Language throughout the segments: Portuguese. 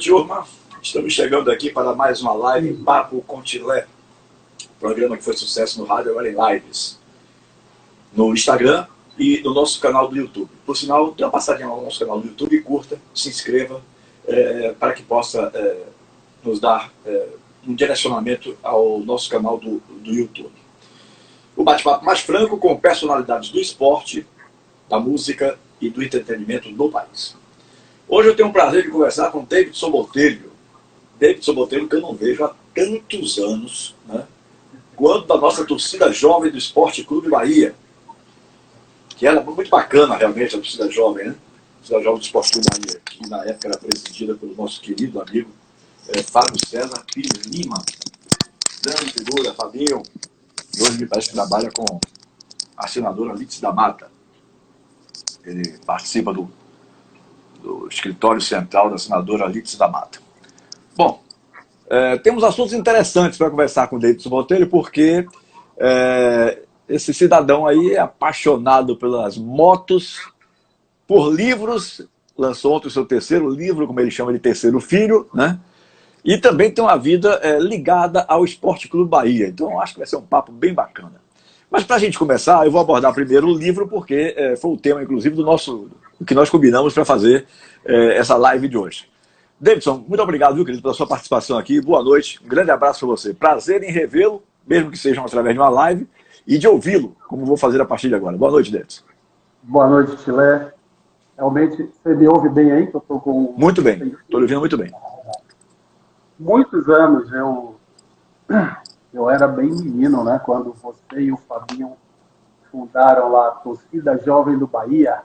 turma. Estamos chegando aqui para mais uma live Papo com Tilé. Programa que foi sucesso no rádio, agora em lives. No Instagram e no nosso canal do YouTube. Por sinal, dê uma passadinha lá no nosso canal do YouTube, curta, se inscreva, para que possa nos dar um direcionamento ao nosso canal do YouTube. O bate-papo mais franco com personalidades do esporte, da música e do entretenimento no país. Hoje eu tenho o prazer de conversar com Davidson Botelho. Davidson Botelho, que eu não vejo há tantos anos, né? Quando da nossa torcida jovem do Esporte Clube Bahia, que era muito bacana realmente a torcida jovem, né? A torcida jovem do Esporte Clube Bahia, que na época era presidida pelo nosso querido amigo Fábio César Pires Lima, grande figura, Fabinho, e hoje me parece que trabalha com a senadora Lídice da Mata. Ele participa do escritório central da senadora Lídice da Mata. Bom, temos assuntos interessantes para conversar com o Davidson Botelho, porque esse cidadão aí é apaixonado pelas motos, por livros, lançou ontem o seu terceiro livro, como ele chama de terceiro filho, né? E também tem uma vida ligada ao Esporte Clube Bahia. Então acho que vai ser um papo bem bacana. Mas para a gente começar, eu vou abordar primeiro o livro, porque foi o tema, inclusive, do que nós combinamos para fazer essa live de hoje. Davidson, muito obrigado, viu, querido, pela sua participação aqui. Boa noite, um grande abraço para você. Prazer em revê-lo, mesmo que seja através de uma live, e de ouvi-lo, como vou fazer a partir de agora. Boa noite, Davidson. Boa noite, Tilé. Realmente, você me ouve bem aí? Que eu tô com... Muito bem, estou ouvindo muito bem. Muitos anos eu era bem menino, né? Quando você e o Fabinho fundaram lá a Torcida Jovem do Bahia,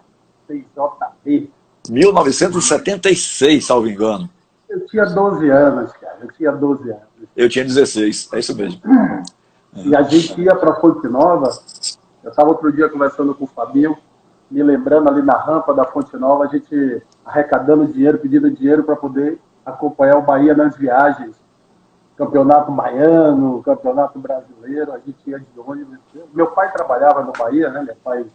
CJB. 1976, salvo engano. Eu tinha 12 anos, cara. Eu tinha 16, é isso mesmo. E a gente ia para Fonte Nova. Eu estava outro dia conversando com o Fabinho, me lembrando ali na rampa da Fonte Nova, a gente arrecadando dinheiro, pedindo dinheiro para poder acompanhar o Bahia nas viagens. Campeonato baiano, campeonato brasileiro, a gente ia de ônibus. Meu pai trabalhava no Bahia, né? Meu pai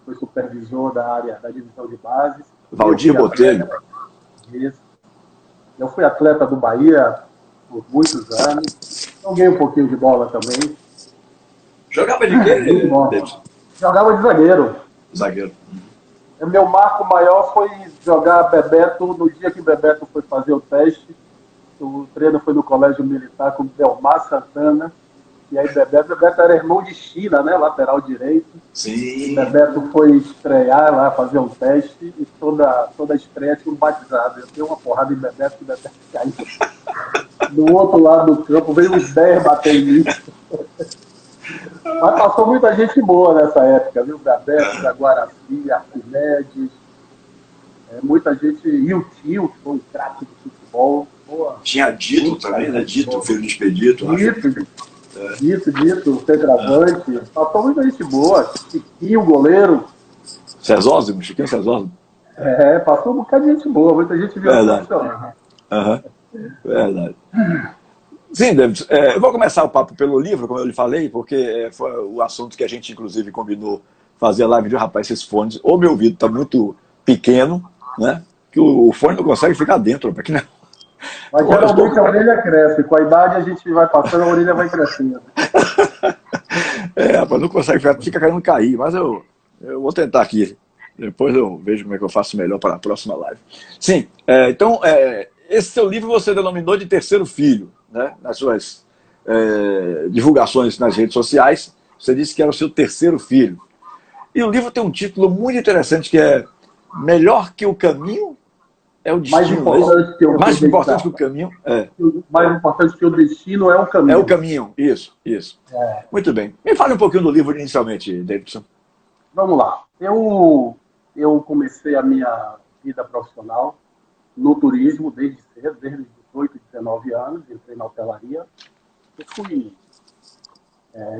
foi supervisor da área da divisão de bases. Valdir Botelho. Isso. Eu fui atleta do Bahia por muitos anos. Joguei um pouquinho de bola também. Jogava de quê? Jogava de zagueiro. Zagueiro. O meu marco maior foi jogar Bebeto no dia que Bebeto foi fazer o teste. O treino foi no Colégio Militar com Belmar Santana. E aí Bebeto era irmão de China, né? Lateral direito. Sim. Bebeto foi estrear lá, fazer um teste. E toda estreia tinha um batizado. Eu dei uma porrada em Bebeto e Bebeto caiu. Do outro lado do campo, veio uns 10 bater em mim. Mas passou muita gente boa nessa época, viu? Bebeto, Jaguaraci, Arquimedes. Muita gente. E o Tio, que foi um craque de futebol. Boa. Tinha Dito também, né? Dito, filho de Expedito. Dito, centroavante. Passou muita gente boa. Chiquinho, goleiro. Chiquinho Cesósimo. Passou um bocado de gente boa. Muita gente viu. Verdade. Verdade. Sim, David, eu vou começar o papo pelo livro, como eu lhe falei, porque foi o assunto que a gente, inclusive, combinou fazer a live de rapaz, esses fones. O meu ouvido está muito pequeno, né? Que o fone não consegue ficar dentro, porque não. Mas geralmente a orelha cresce. Com a idade a gente vai passando, a orelha vai crescendo. Rapaz, não consegue ficar, fica querendo cair, mas eu vou tentar aqui. Depois eu vejo como é que eu faço melhor para a próxima live. Sim, então, esse seu livro você denominou de terceiro filho, né? Nas suas divulgações nas redes sociais, você disse que era o seu terceiro filho. E o livro tem um título muito interessante que é Melhor que o Caminho é o Destino. Mais importante que o caminho. Mais importante que o destino é o caminho. É o caminho, isso. Muito bem. Me fale um pouquinho do livro inicialmente, Davidson. Vamos lá. Eu comecei a minha vida profissional no turismo desde cedo, desde os 18, 19 anos, entrei na hotelaria.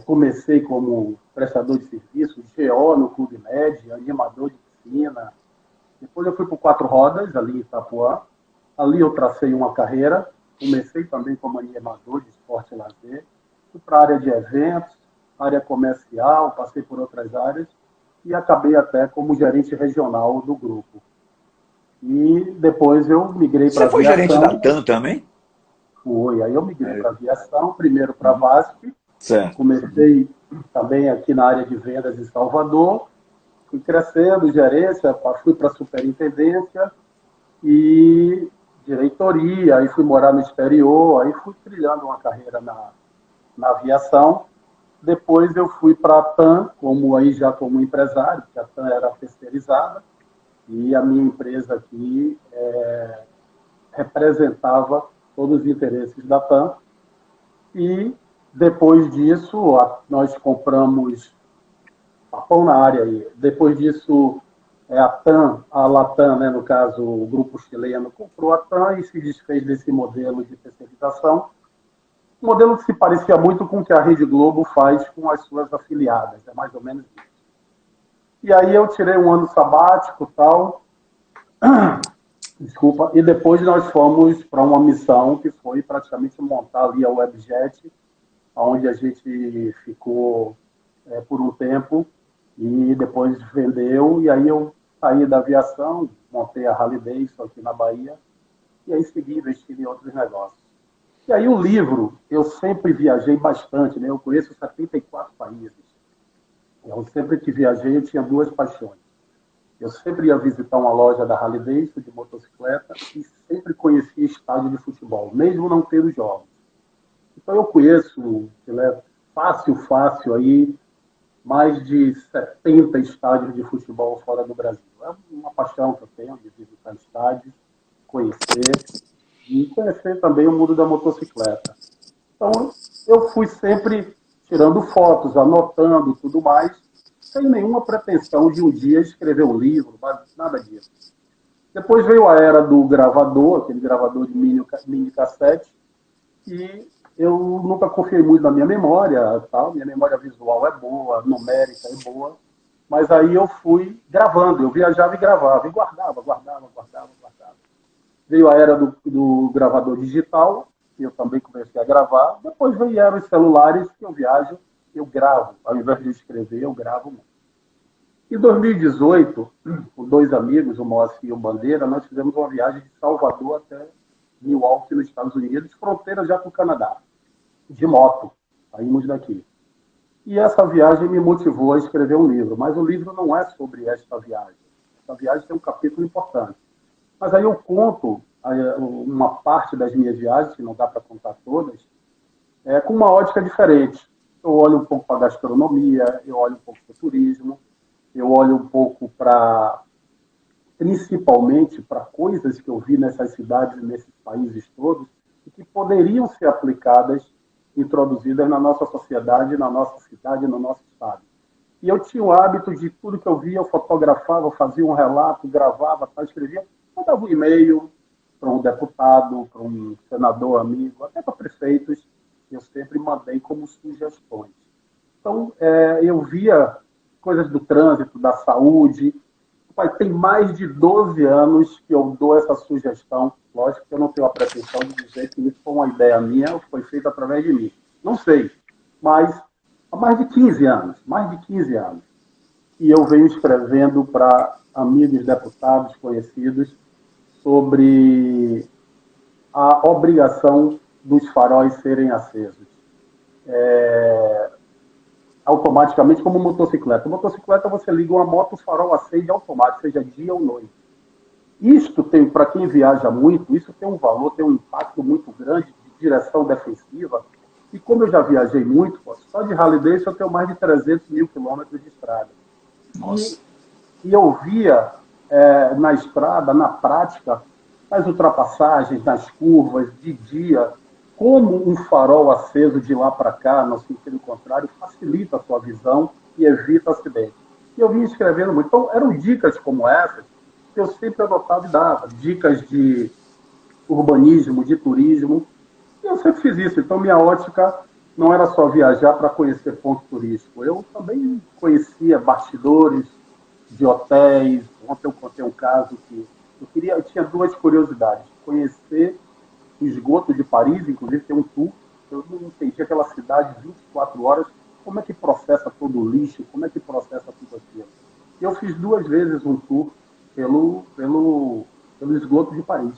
Comecei como prestador de serviço, GO no Clube Med, animador de piscina. Depois eu fui para o Quatro Rodas, ali em Itapuã. Ali eu tracei uma carreira. Comecei também como animador de esporte e lazer. Fui para a área de eventos, área comercial, passei por outras áreas. E acabei até como gerente regional do grupo. E depois eu migrei para Você foi gerente da aviação. TAM também? Aí eu migrei para aviação, primeiro para a VASP, Certo. comecei também aqui na área de vendas em Salvador, fui crescendo, gerência, fui para a superintendência e diretoria, aí fui morar no exterior, aí fui trilhando uma carreira na aviação. Depois eu fui para a TAM, como empresário, porque a TAM era terceirizada, e a minha empresa aqui representava todos os interesses da TAM. E depois disso, nós compramos papão na área aí. Depois disso, a TAM, a Latam, né, no caso, o grupo chileno, comprou a TAM e se desfez desse modelo de terceirização. Um modelo que se parecia muito com o que a Rede Globo faz com as suas afiliadas, é mais ou menos isso. E aí eu tirei um ano sabático e tal, desculpa, e depois nós fomos para uma missão que foi praticamente montar ali a Webjet, onde a gente ficou por um tempo e depois vendeu, e aí eu saí da aviação, montei a Harley Davidson aqui na Bahia, e aí segui investindo em outros negócios. E aí o livro, eu sempre viajei bastante, né? Eu conheço 74 países. Eu sempre que viajei, eu tinha duas paixões. Eu sempre ia visitar uma loja da Harley Davidson de motocicleta e sempre conhecia estádio de futebol, mesmo não tendo jogos. Então eu conheço, né, fácil aí, mais de 70 estádios de futebol fora do Brasil. É uma paixão que eu tenho de visitar estádios, conhecer e conhecer também o mundo da motocicleta. Então, eu fui sempre tirando fotos, anotando tudo mais, sem nenhuma pretensão de um dia escrever um livro, nada disso. Depois veio a era do gravador, aquele gravador de mini cassete, e eu nunca confiei muito na minha memória, tal. Minha memória visual é boa, numérica é boa, mas aí eu fui gravando, eu viajava e gravava, e guardava. Veio a era do gravador digital, que eu também comecei a gravar. Depois vieram os celulares, que eu viajo, eu gravo. Ao invés de escrever, eu gravo. Em 2018, com dois amigos, o Mossi e o Bandeira, nós fizemos uma viagem de Salvador até Milwaukee, nos Estados Unidos, fronteira já com o Canadá, de moto. Saímos daqui. E essa viagem me motivou a escrever um livro, mas o livro não é sobre esta viagem. Essa viagem tem um capítulo importante. Mas aí eu conto uma parte das minhas viagens, que não dá para contar todas, com uma ótica diferente. Eu olho um pouco para a gastronomia, eu olho um pouco para o turismo, eu olho um pouco principalmente para coisas que eu vi nessas cidades, nesses países todos, e que poderiam ser aplicadas, introduzidas na nossa sociedade, na nossa cidade, no nosso estado. E eu tinha o hábito de tudo que eu via, eu fotografava, fazia um relato, gravava, escrevia, eu dava um e-mail para um deputado, para um senador amigo, até para prefeitos, eu sempre mandei como sugestões. Então, eu via coisas do trânsito, da saúde. Tem mais de 12 anos que eu dou essa sugestão. Lógico que eu não tenho a pretensão de dizer que isso foi uma ideia minha ou foi feito através de mim. Não sei, mas há mais de 15 anos, e eu venho escrevendo para amigos, deputados, conhecidos, sobre a obrigação dos faróis serem acesos. Automaticamente, como motocicleta. Motocicleta, você liga uma moto, o farol acende automático, seja dia ou noite. Isto tem, para quem viaja muito, isso tem um valor, tem um impacto muito grande de direção defensiva. E como eu já viajei muito, só de Harley Davidson eu tenho mais de 300 mil quilômetros de estrada. E eu via na estrada, na prática, nas ultrapassagens, nas curvas, de dia, como um farol aceso de lá para cá, no sentido contrário, facilita a sua visão e evita acidentes. E eu vinha escrevendo muito. Então, eram dicas como essas que eu sempre anotava e dava. Dicas de urbanismo, de turismo. E eu sempre fiz isso. Então, minha ótica não era só viajar para conhecer ponto turístico. Eu também conhecia bastidores de hotéis. Ontem eu contei um caso que eu tinha duas curiosidades. Conhecer o esgoto de Paris, inclusive tem um tour. Eu não entendi aquela cidade 24 horas, como é que processa todo o lixo, como é que processa tudo aquilo. Eu fiz duas vezes um tour pelo pelo esgoto de Paris,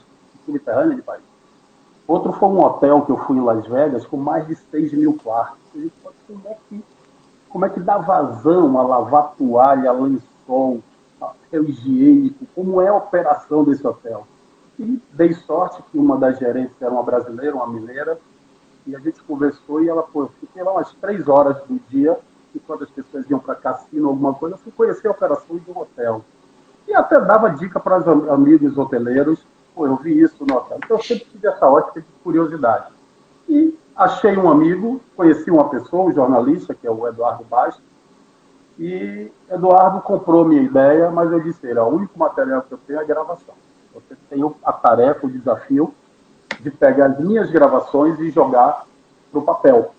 subterrâneo de Paris. Outro foi um hotel que eu fui em Las Vegas com mais de 6.000 quartos. Como é que dá vazão a lavar toalha, lençol, papel higiênico? Como é a operação desse hotel? E dei sorte que uma das gerentes era uma brasileira, uma mineira, e a gente conversou e ela falou, fiquei lá umas 3 horas do dia, e quando as pessoas iam para cassino, alguma coisa, eu fui conhecer a operação de um hotel. E até dava dica para os amigos hoteleiros, pô, eu vi isso no hotel. Então eu sempre tive essa ótica de curiosidade. E achei um amigo, conheci uma pessoa, um jornalista, que é o Eduardo Bastos, e Eduardo comprou minha ideia, mas eu disse a ele, o único material que eu tenho é a gravação. Você tem a tarefa, o desafio de pegar as minhas gravações e jogar para o papel.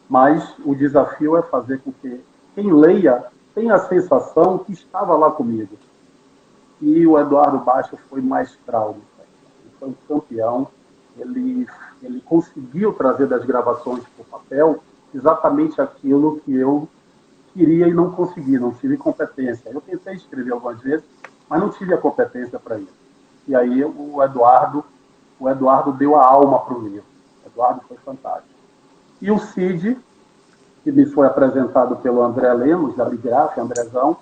Mas o desafio é fazer com que quem leia tenha a sensação que estava lá comigo. E o Eduardo Bastos foi maestral. Ele foi um campeão. Ele conseguiu trazer das gravações para o papel exatamente aquilo que eu queria e não consegui, não tive competência. Eu tentei escrever algumas vezes, mas não tive a competência para isso. E aí o Eduardo deu a alma para o livro. O Eduardo foi fantástico. E o Cid, que me foi apresentado pelo André Lemos, da Bigraf, Andrezão,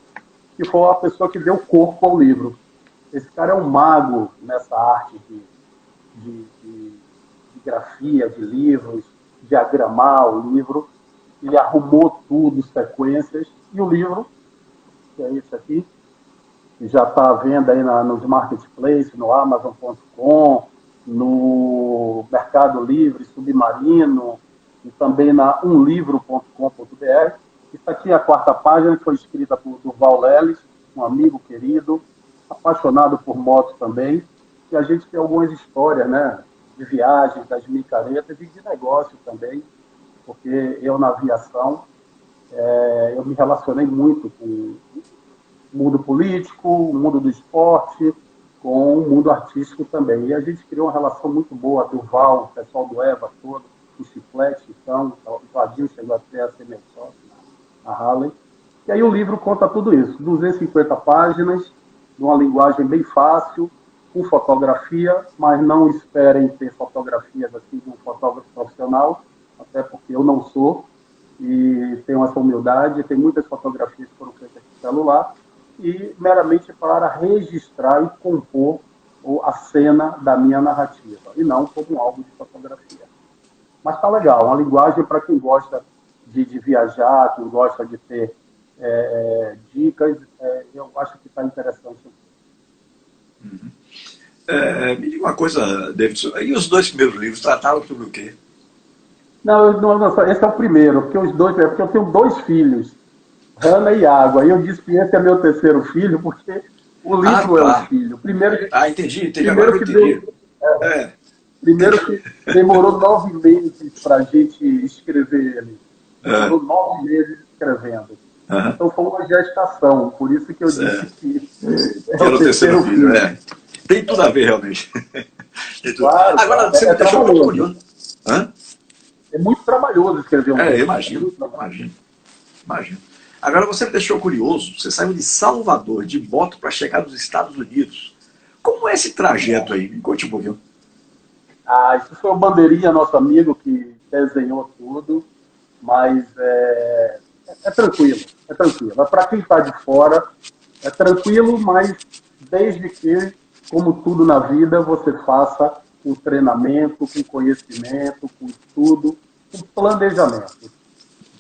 que foi a pessoa que deu corpo ao livro. Esse cara é um mago nessa arte de grafia, de livros, diagramar o livro. Ele arrumou tudo, sequências, e o livro, que é esse aqui, que já está à venda aí nos marketplaces, no Amazon.com, no Mercado Livre, Submarino, e também na umlivro.com.br. Isso aqui é a 4ª página, que foi escrita por Durval Leles, um amigo querido, apaixonado por motos também, e a gente tem algumas histórias, né, de viagens, das micaretas e de negócio também, porque eu na aviação, eu me relacionei muito com o mundo político, o mundo do esporte, com o mundo artístico também. E a gente criou uma relação muito boa, Durval, o pessoal do EVA todo, o Chiclete, então, o Vadinho chegou até a ser meu sócio, a Harley. E aí o livro conta tudo isso, 250 páginas, numa linguagem bem fácil, com fotografia, mas não esperem ter fotografias assim de um fotógrafo profissional, até porque eu não sou, e tenho essa humildade, tem muitas fotografias que foram feitas com celular, e meramente para registrar e compor a cena da minha narrativa, e não como um álbum de fotografia. Mas tá legal, uma linguagem para quem gosta de viajar, quem gosta de ter dicas, eu acho que está interessante. Uhum. Me diga uma coisa, Davidson, e os 2 primeiros livros tratavam sobre o quê? Não, esse é o primeiro, porque porque eu tenho 2 filhos, Rana e Água, e eu disse que esse é meu 3º filho, porque o livro é um filho. Entendi, agora eu entendi. Primeiro que demorou 9 meses para a gente escrever ele. Demorou 9 meses escrevendo. Então foi uma gestação, por isso que eu disse que é o 3º filho. Tem tudo a ver, realmente. Claro, agora você me deixou muito curioso. É muito trabalhoso escrever um livro. Imagino. Agora você me deixou curioso, você saiu de Salvador, de moto, para chegar nos Estados Unidos. Como é esse trajeto aí? Me conte um pouquinho. Isso foi o Bandeirinha, nosso amigo, que desenhou tudo, mas é tranquilo, é tranquilo. Para quem está de fora, é tranquilo, mas desde que, como tudo na vida, você faça com treinamento, com conhecimento, com estudo, com planejamento.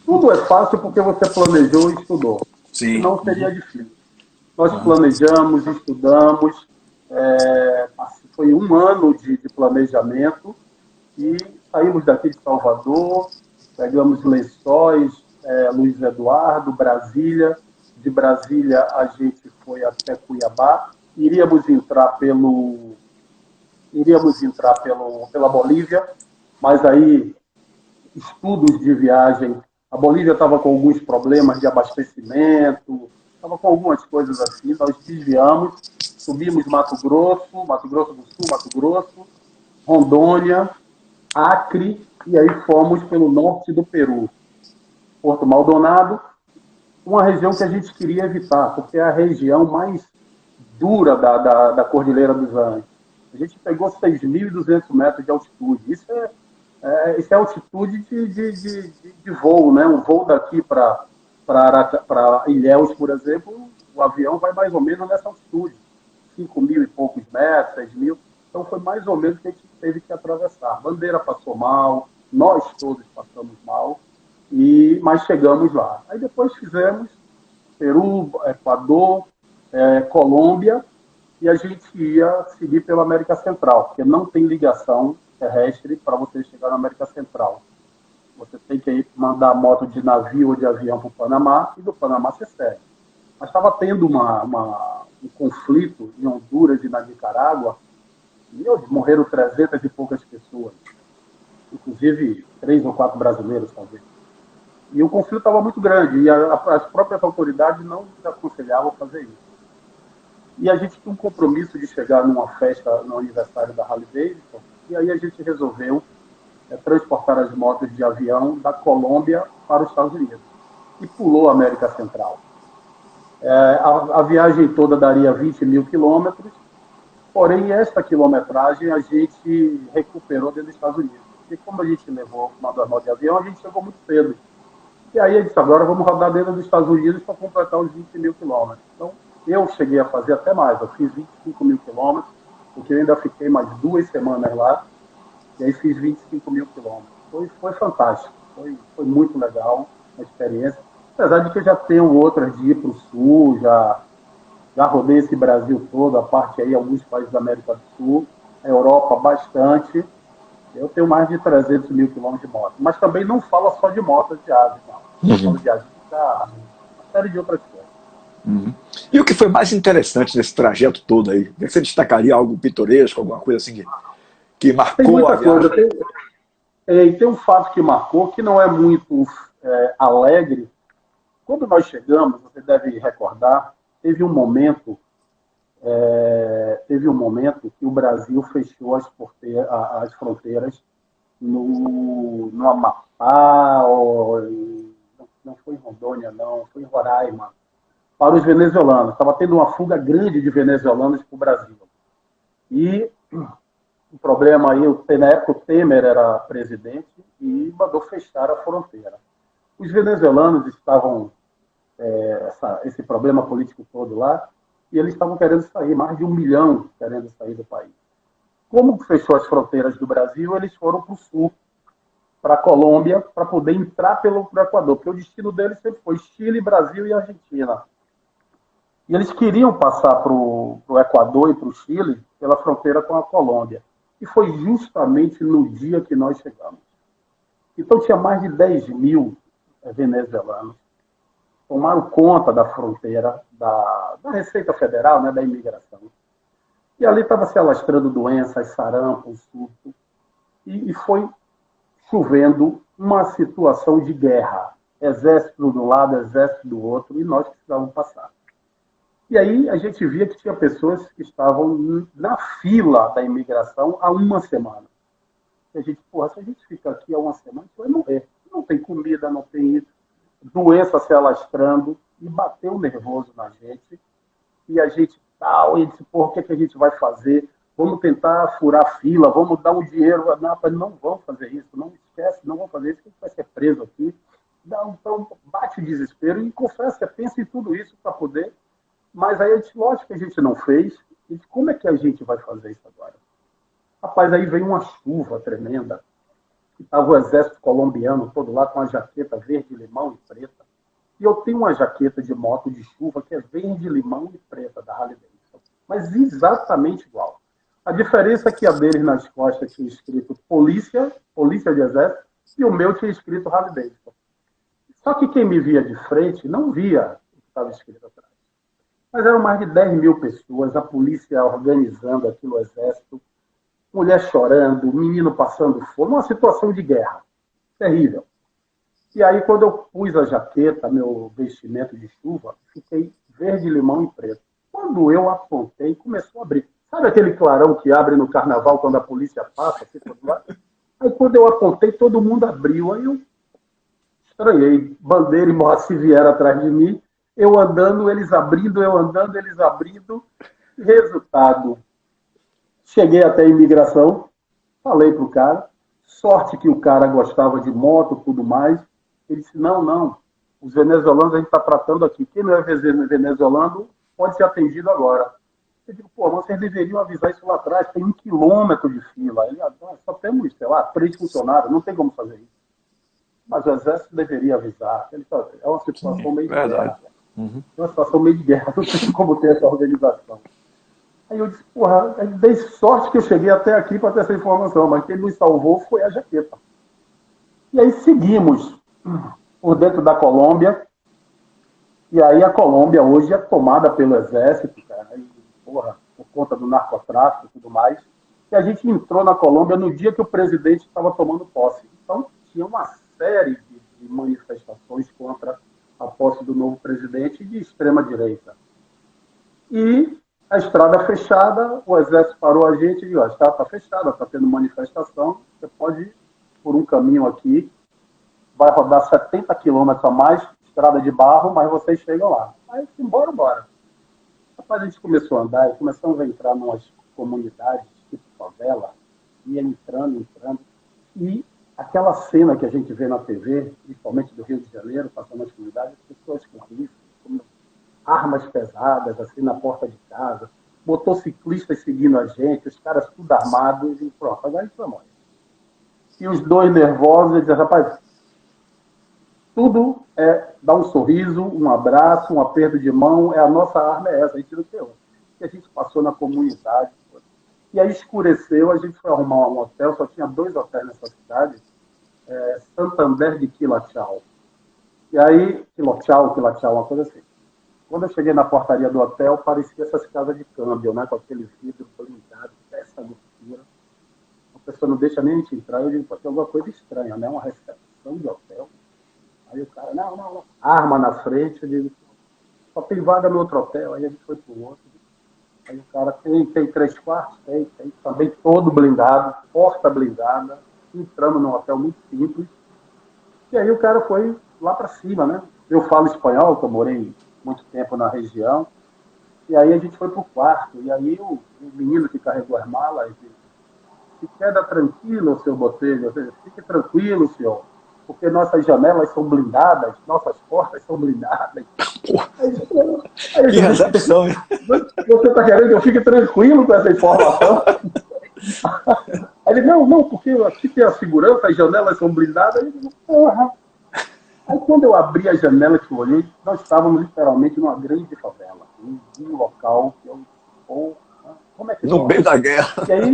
Tudo é fácil porque você planejou e estudou. Sim. Senão seria difícil. Nós planejamos, estudamos, foi 1 ano de planejamento e saímos daqui de Salvador, pegamos Lençóis, Luiz Eduardo, Brasília. De Brasília a gente foi até Cuiabá. Iríamos entrar pela Bolívia, mas aí estudos de viagem. A Bolívia estava com alguns problemas de abastecimento, estava com algumas coisas assim, nós desviamos, subimos Mato Grosso do Sul, Mato Grosso, Rondônia, Acre, e aí fomos pelo norte do Peru. Porto Maldonado, uma região que a gente queria evitar, porque é a região mais dura da Cordilheira dos Andes. A gente pegou 6.200 metros de altitude. Isso é altitude de voo, né? Um voo daqui para Ilhéus, por exemplo, o avião vai mais ou menos nessa altitude. 5.000 e poucos metros, 6.000. Então foi mais ou menos que a gente teve que atravessar. A bandeira passou mal, nós todos passamos mal, mas chegamos lá. Aí depois fizemos Peru, Equador, Colômbia, e a gente ia seguir pela América Central, porque não tem ligação terrestre para você chegar na América Central. Você tem que mandar moto de navio ou de avião para o Panamá, e do Panamá você segue. Mas estava tendo um conflito em Honduras e na Nicarágua, e morreram 300 e poucas pessoas, inclusive 3 ou 4 brasileiros, talvez. E o conflito estava muito grande, e as próprias autoridades não nos aconselhavam a fazer isso. E a gente tinha um compromisso de chegar numa festa no aniversário da Harley Davidson, e aí a gente resolveu transportar as motos de avião da Colômbia para os Estados Unidos. E pulou a América Central. A viagem toda daria 20.000 quilômetros, porém esta quilometragem a gente recuperou dentro dos Estados Unidos. E como a gente levou uma das motos de avião, a gente chegou muito cedo. E aí a gente disse, agora vamos rodar dentro dos Estados Unidos para completar os 20.000 quilômetros. Então, eu cheguei a fazer até mais, eu fiz 25.000 quilômetros, porque eu ainda fiquei mais 2 semanas lá, e aí fiz 25.000 quilômetros. Foi fantástico, foi muito legal a experiência. Apesar de que eu já tenho outras de ir para o Sul, já rodei esse Brasil todo, a parte aí, alguns países da América do Sul, a Europa bastante. Eu tenho mais de 300.000 quilômetros de moto. Mas também não falo só de motos de asa, não. Falo de asa, uma série de outras coisas. Uhum. E o que foi mais interessante nesse trajeto todo aí? Você destacaria algo pitoresco, alguma coisa assim que marcou a viagem? Tem um fato que marcou, que não é muito alegre. Quando nós chegamos, você deve recordar, teve um momento que o Brasil fechou as fronteiras no Amapá, não foi em Rondônia, não, foi em Roraima, para os venezuelanos. Estava tendo uma fuga grande de venezuelanos para o Brasil. E o problema aí, na época o Temer era presidente e mandou fechar a fronteira. Os venezuelanos estavam, esse problema político todo lá, e eles estavam querendo sair, mais de 1 milhão querendo sair do país. Como fechou as fronteiras do Brasil, eles foram para o sul, para a Colômbia, para poder entrar pelo Equador, porque o destino deles sempre foi Chile, Brasil e Argentina. E eles queriam passar para o Equador e para o Chile pela fronteira com a Colômbia. E foi justamente no dia que nós chegamos. Então tinha mais de 10.000 venezuelanos. Tomaram conta da fronteira da Receita Federal, né, da imigração. E ali estava se alastrando doenças, sarampo, surto. E foi chovendo uma situação de guerra. Exército de um lado, exército do outro, e nós precisávamos passar. E aí a gente via que tinha pessoas que estavam na fila da imigração há 1 semana. E a gente, se a gente fica aqui há 1 semana, a gente vai morrer. Não tem comida, não tem doença se alastrando, e bateu nervoso na gente. E a gente e disse, o que a gente vai fazer? Vamos tentar furar fila, vamos dar um dinheiro. Não vamos fazer isso, não esquece, não vamos fazer isso, que a gente vai ser preso aqui. Então bate o desespero e confessa, pensa em tudo isso para poder. Mas aí, lógico que a gente não fez. E como é que a gente vai fazer isso agora? Rapaz, aí veio uma chuva tremenda. Estava o exército colombiano todo lá com uma jaqueta verde, limão e preta. E eu tenho uma jaqueta de moto de chuva que é verde, limão e preta, da Harley Davidson. Mas exatamente igual. A diferença é que a deles nas costas tinha escrito polícia de exército, e o meu tinha escrito Harley Davidson. Só que quem me via de frente não via o que estava escrito atrás. Mas eram mais de 10.000 pessoas, a polícia organizando aquilo, o exército, mulher chorando, menino passando fome, uma situação de guerra. Terrível. E aí, quando eu pus a jaqueta, meu vestimento de chuva, fiquei verde, limão e preto. Quando eu apontei, começou a abrir. Sabe aquele clarão que abre no carnaval quando a polícia passa? Aí, quando eu apontei, todo mundo abriu. Aí eu estranhei. Bandeira e Moacir vieram atrás de mim. Eu andando, eles abrindo, eu andando, eles abrindo. Resultado, cheguei até a imigração, falei pro cara, sorte que o cara gostava de moto, tudo mais. Ele disse, não, os venezuelanos a gente está tratando aqui. Quem não é venezuelano pode ser atendido agora. Eu digo, pô, vocês deveriam avisar isso lá atrás, tem 1 quilômetro de fila. Ele, só temos, sei lá, 3 funcionários, não tem como fazer isso. Mas o Exército deveria avisar. Ele fala, é uma situação meio de guerra. É uma situação meio de guerra, não tem como ter essa organização. Aí eu disse, porra, dei sorte que eu cheguei até aqui para ter essa informação, mas quem nos salvou foi a jaqueta. E aí seguimos por dentro da Colômbia, e aí a Colômbia hoje é tomada pelo Exército, cara, e, porra, por conta do narcotráfico e tudo mais. E a gente entrou na Colômbia no dia que o presidente estava tomando posse. Então tinha uma série de manifestações contra a posse do novo presidente de extrema-direita. E a estrada fechada, o Exército parou a gente e disse, a estrada está fechada, está tendo manifestação, você pode ir por um caminho aqui, vai rodar 70 quilômetros a mais, estrada de barro, mas vocês chegam lá. Aí, bora. Rapaz, a gente começou a andar e começamos a entrar em umas comunidades, tipo favela, ia entrando, e aquela cena que a gente vê na TV, principalmente do Rio de Janeiro, passando nas comunidades, as pessoas com rifles, com armas pesadas, assim, na porta de casa, motociclistas seguindo a gente, os caras tudo armados, e pronto, agora a gente vai morrer. E os dois nervosos, eles dizem, rapaz, tudo é dar um sorriso, um abraço, um aperto de mão, a nossa arma é essa, a gente não tem outra. E a gente passou na comunidade, e aí escureceu, a gente foi arrumar um hotel, só tinha 2 hotéis nessa cidade, Santander de Quilachao. E aí, Quilachao, uma coisa assim. Quando eu cheguei na portaria do hotel, parecia essas casas de câmbio, né? Com aquele vidro blindado, essa loucura. A pessoa não deixa nem a gente entrar. Eu digo, pô, tem alguma coisa estranha, né? Uma recepção de hotel. Aí o cara, não. Arma na frente. Eu digo, só tem vaga no outro hotel. Aí a gente foi pro outro. Aí o cara, tem 3 quartos? Tem. Também todo blindado, porta blindada. Entramos num hotel muito simples. E aí o cara foi lá para cima, né? Eu falo espanhol, que eu morei muito tempo na região, e aí a gente foi pro quarto, e aí o menino que carregou as malas disse, se queda tranquilo, seu Botelho, fique tranquilo, senhor, porque nossas janelas são blindadas, nossas portas são blindadas. Aí que recepção, hein? Você está querendo que eu fique tranquilo com essa informação? Aí ele, não, porque aqui tem a segurança, as janelas são blindadas. Aí ele, porra. Aí quando eu abri a janela que eu olhei, nós estávamos literalmente numa grande favela, um local que eu, porra, como é que no meio da guerra. E aí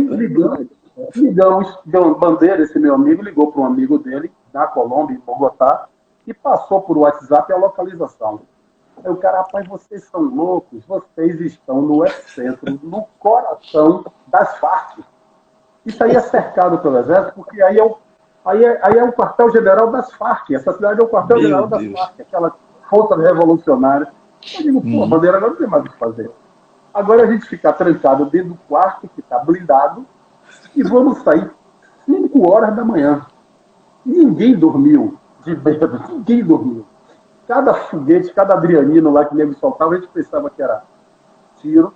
ligamos, deu bandeira, esse meu amigo ligou para um amigo dele, na Colômbia, em Bogotá, e passou por WhatsApp a localização. Aí o cara, rapaz, vocês são loucos, vocês estão no epicentro, no coração das Farc. Isso aí é cercado pelo Exército, porque aí é o quartel-general das Farc. Essa cidade é o quartel-general das Farc, aquela força revolucionária. Eu digo, pô, bandeira, agora não tem mais o que fazer. Agora a gente fica trancado dentro do quarto, que está blindado, e vamos sair 5 horas da manhã. Ninguém dormiu de medo, ninguém dormiu. Cada foguete, cada adrianino lá que nego soltava, a gente pensava que era tiro.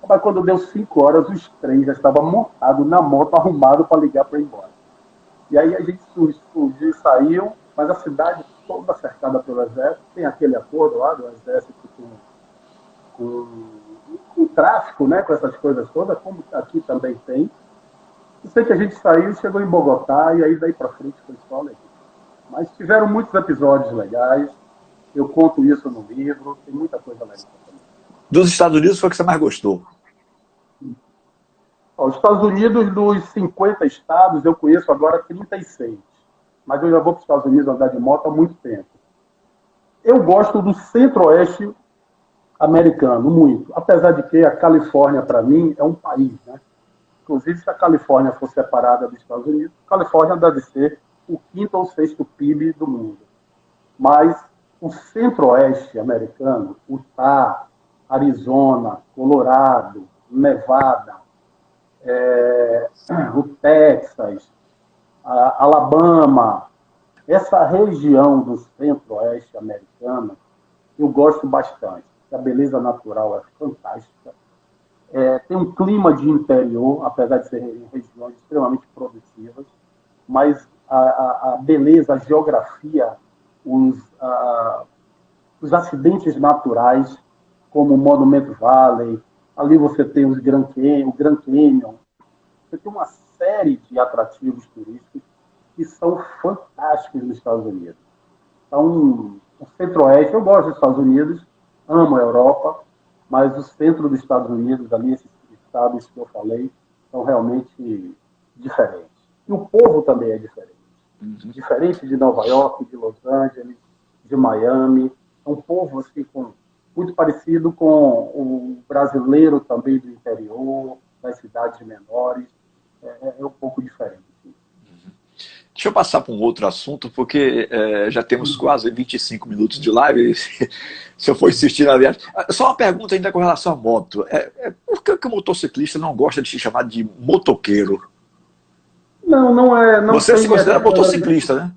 Mas quando deu 5 horas, os 3 já estavam montados na moto, arrumados para ligar para ir embora. E aí a gente surgiu e saiu, mas a cidade toda cercada pelo Exército, tem aquele acordo lá do Exército com o tráfico, né, com essas coisas todas, como aqui também tem. Eu sei que a gente saiu, chegou em Bogotá, e aí daí para frente foi só legal. Mas tiveram muitos episódios legais, eu conto isso no livro, tem muita coisa legal também. Dos Estados Unidos foi o que você mais gostou? Os Estados Unidos, dos 50 estados, eu conheço agora 36. Mas eu já vou para os Estados Unidos andar de moto há muito tempo. Eu gosto do centro-oeste americano, muito. Apesar de que a Califórnia, para mim, é um país, né? Inclusive, se a Califórnia for separada dos Estados Unidos, a Califórnia deve ser o 5º ou 6º PIB do mundo. Mas o centro-oeste americano, Utah, Arizona, Colorado, Nevada, o Texas, Alabama, essa região do centro-oeste americano, eu gosto bastante. A beleza natural é fantástica. Tem um clima de interior, apesar de serem regiões extremamente produtivas, mas a beleza, a geografia, os acidentes naturais, como o Monument Valley, ali você tem o Grand Canyon, você tem uma série de atrativos turísticos que são fantásticos nos Estados Unidos. Então, o Centro-Oeste, eu gosto dos Estados Unidos, amo a Europa, mas o centro dos Estados Unidos, ali, esses estados que eu falei, são realmente diferentes. E o povo também é diferente. Diferente de Nova York, de Los Angeles, de Miami. É um povo assim, muito parecido com o brasileiro também do interior, das cidades menores. É um pouco diferente. Deixa eu passar para um outro assunto, porque já temos quase 25 minutos de live, se eu for insistir na viagem. Só uma pergunta ainda com relação à moto. Por que o motociclista não gosta de se chamar de motoqueiro? Não é. Não Você se considera essa motociclista, né?